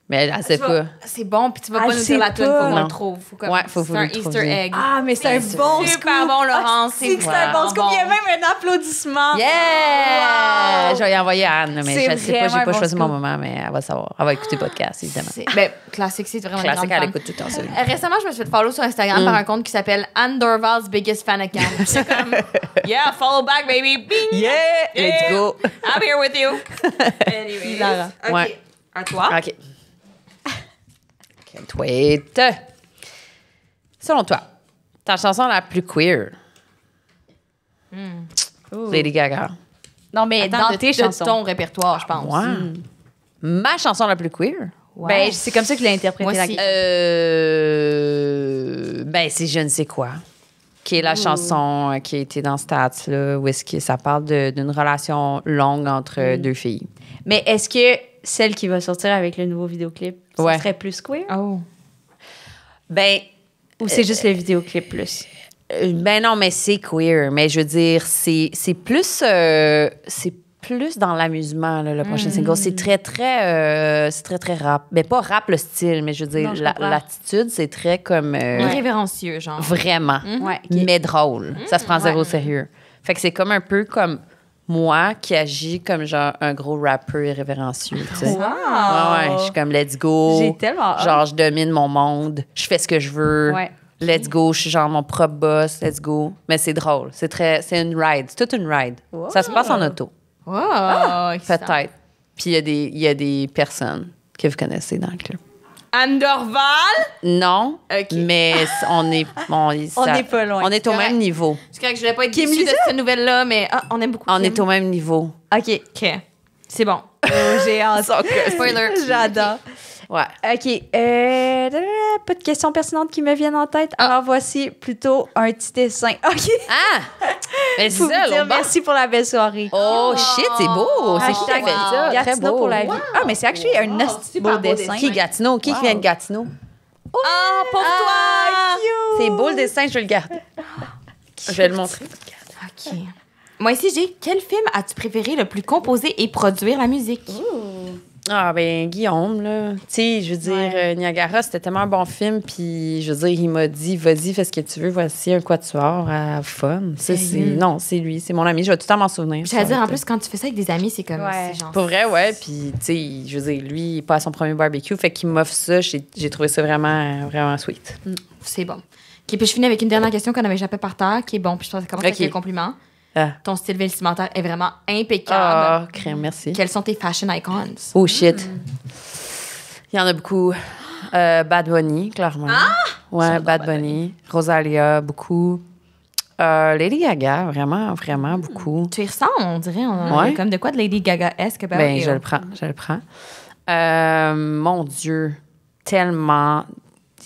Mais elle sait pas. C'est bon, puis tu vas Ah, pas je nous sais dire la tune, pas. faut qu'on Non. le trouve. Ouais, faut c'est un le trouver. Easter egg. Ah, mais c'est un bon scoop. Super bon, Laurence. C'est un bon scoop. Il y a même un applaudissement. Yeah! Wow! Je vais y envoyer à Anne, là, mais C'est je sais pas, j'ai vraiment un pas bon choisi mon scoop. moment, mais elle va savoir. Elle va écouter le podcast, évidemment. Ben, classique, c'est vraiment Classique, une elle grande écoute tout le temps ça. fan. Récemment, je me suis fait follow sur Instagram par un compte qui s'appelle Anne Dorval's Biggest Fan Account. C'est comme, yeah, follow back, baby. Bing! Yeah! Let's go! I'm here with you. Anyways. Hilarant. OK. Ouais. À toi. OK. Can't wait. Selon toi, ta chanson la plus queer? Lady Gaga. Non, mais Attends, dans tes de chansons. ton répertoire, je pense. Ouais. Ma chanson la plus queer? Ben, c'est comme ça que je l'ai interprété. Moi la aussi. question. Ben, c'est Je ne sais quoi. Qui est la chanson qui a été dans Stats, là, où est-ce que ça parle d'une relation longue entre deux filles. Mais est-ce que celle qui va sortir avec le nouveau vidéoclip, ça Ouais. serait plus queer? Oh. Ben, Ou c'est juste le vidéoclip plus? ben non, mais c'est queer. Mais je veux dire, c'est plus dans l'amusement, là, le prochain single. C'est très, très rap. Mais pas rap le style, mais je veux dire, Non, je comprends. l'attitude, c'est très comme... Irrévérencieux, genre. Vraiment. Ouais. Mais drôle. Ça se prend zéro au sérieux. Fait que c'est comme un peu comme moi qui agis comme genre un gros rappeur irrévérencieux, tu sais. Wow! Ouais, je suis comme let's go. J'ai tellement hâte. Genre, je domine mon monde. Je fais ce que je veux. Ouais. Let's go. Je suis genre mon propre boss. Let's go. Mais c'est drôle. C'est une ride. C'est toute une ride. Ça se passe en auto. Wow. excitant. Peut-être. Puis il y a des personnes que vous connaissez dans le club. Anne Dorval. Non, Ok. mais on est On n'est pas loin. On est au Correct. même niveau. C'est correct que je voulais pas être Kim déçue de Lisa? cette nouvelle-là, mais on aime beaucoup On Kim. est au même niveau. OK. OK. C'est bon. J'ai hâte. Spoiler. J'adore. Ouais. OK. Pas de questions pertinentes qui me viennent en tête. Alors, voici plutôt un petit dessin. OK. Ah! Mais c'est Pour ça, vous dire l'autre bord. merci pour la belle soirée. Oh, shit, c'est beau. C'est qui qui a fait ça? Très Gatineau beau. pour la vie. Ah, mais c'est actually un super beau beau dessin. Qui, Gatineau? Qui vient de Gatineau? Ah, pour toi! C'est beau le dessin, je vais le garder. Je vais le montrer. OK. Moi ici, j'ai quel film as-tu préféré le plus composer et produire la musique? Ah, ben, Guillaume, là. Tu sais, je veux dire, Niagara, c'était tellement un bon film. Puis, je veux dire, il m'a dit, vas-y, fais ce que tu veux. Voici un quatuor à fun. Ça, non, c'est lui. C'est mon ami. Je vais tout le temps m'en souvenir. J'allais dire, en plus, quand tu fais ça avec des amis, c'est comme... Ouais. c'est genre... Pour vrai, ouais. Puis, tu sais, je veux dire, lui, il est pas à son premier barbecue. Fait qu'il m'offre ça. J'ai trouvé ça vraiment, vraiment sweet. C'est bon. OK, puis je finis avec une dernière question qu'on avait échappé par terre, qui est bon, puis je pense que ça commence avec OK. un compliment. Ah, Ton style vestimentaire est vraiment impeccable. ah crème, merci. Quels sont tes fashion icons? Oh, shit. Il y en a beaucoup. Bad Bunny, clairement. Ouais, Bad Bunny. Rosalia, beaucoup. Lady Gaga, vraiment, vraiment beaucoup. Tu y ressembles, on dirait. On Ouais. a comme de quoi de Lady Gaga-esque. Ben, je le prends. Mon Dieu, tellement.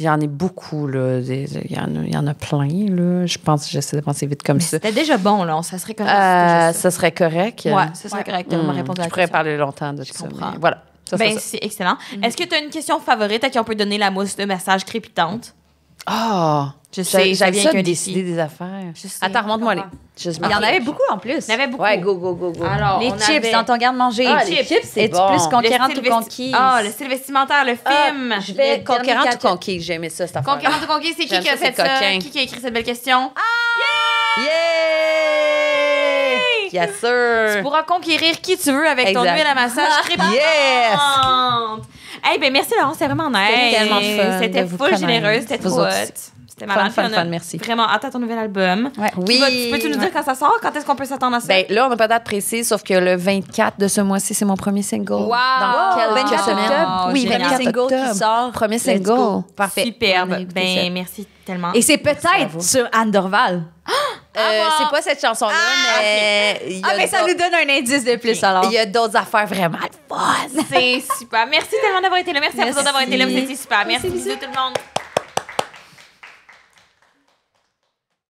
Il y en a beaucoup, là. Il y en a plein, là. Je pense, j'essaie de penser vite comme ça. C'était déjà bon, là. Ça serait correct. c'était juste Ça serait correct. ça. Ouais, ça serait correct. On m'a répondu à Je la pourrais question. parler longtemps de ça. comprends. Mais voilà. Ça, Ben, ça. c'est excellent. Est-ce que tu as une question favorite à qui on peut donner la mousse de massage crépitante? Ah! Je sais, ça J'aime vient ça qu'un de décider défi. des affaires. Je sais, Attends, remonte-moi je les. comprends. Il y en avait beaucoup en plus. Il y en avait beaucoup. Ouais, go. Alors, Les on chips avait- dans ton garde-manger. Ah, les chips, c'est Es-tu bon. plus Le conquérante style ou vesti- conquise? Ah, le style vestimentaire, le film. Je vais Le conquérante dernier ou conquise. J'ai aimé ça, cette affaire. Conquérante ou conquise, c'est qui J'aime qui a ça, fait c'est ça? coquin. Qui a écrit cette belle question? Yeah! Yes, sir! Tu pourras conquérir qui tu veux avec ton Exact. huile à massage crépitante. Yes! Hey, ben merci Laurence, c'était vraiment nice. C'était tellement fun C'était de vous full connaître. généreuse, c'était Vous trop hot. autres. C'était malade. Fun, Puis on a merci. Vraiment hâte à ton nouvel album. Ouais. Oui. Peux-tu nous dire quand ça sort? Quand est-ce qu'on peut s'attendre à ça? Ben, là, on n'a pas de date précise, sauf que le 24 de ce mois-ci, c'est mon premier single. Wow! Dans quelques 24 semaines. octobre. Oui, Génial. 24 Single octobre. qui sort. Premier Let's single. go. Parfait. Superbe. On a écouté Ben, merci tellement. Et c'est à peut-être vous. sur Anne Dorval. C'est pas cette chanson-là, mais il y a Ah, mais ça d'autres- nous donne un indice de plus, alors. il y a d'autres affaires vraiment fun. C'est super. Merci tellement d'avoir été là. Merci à vous Merci. autres d'avoir été là. Vous étiez super. Merci. Bisous tout le monde.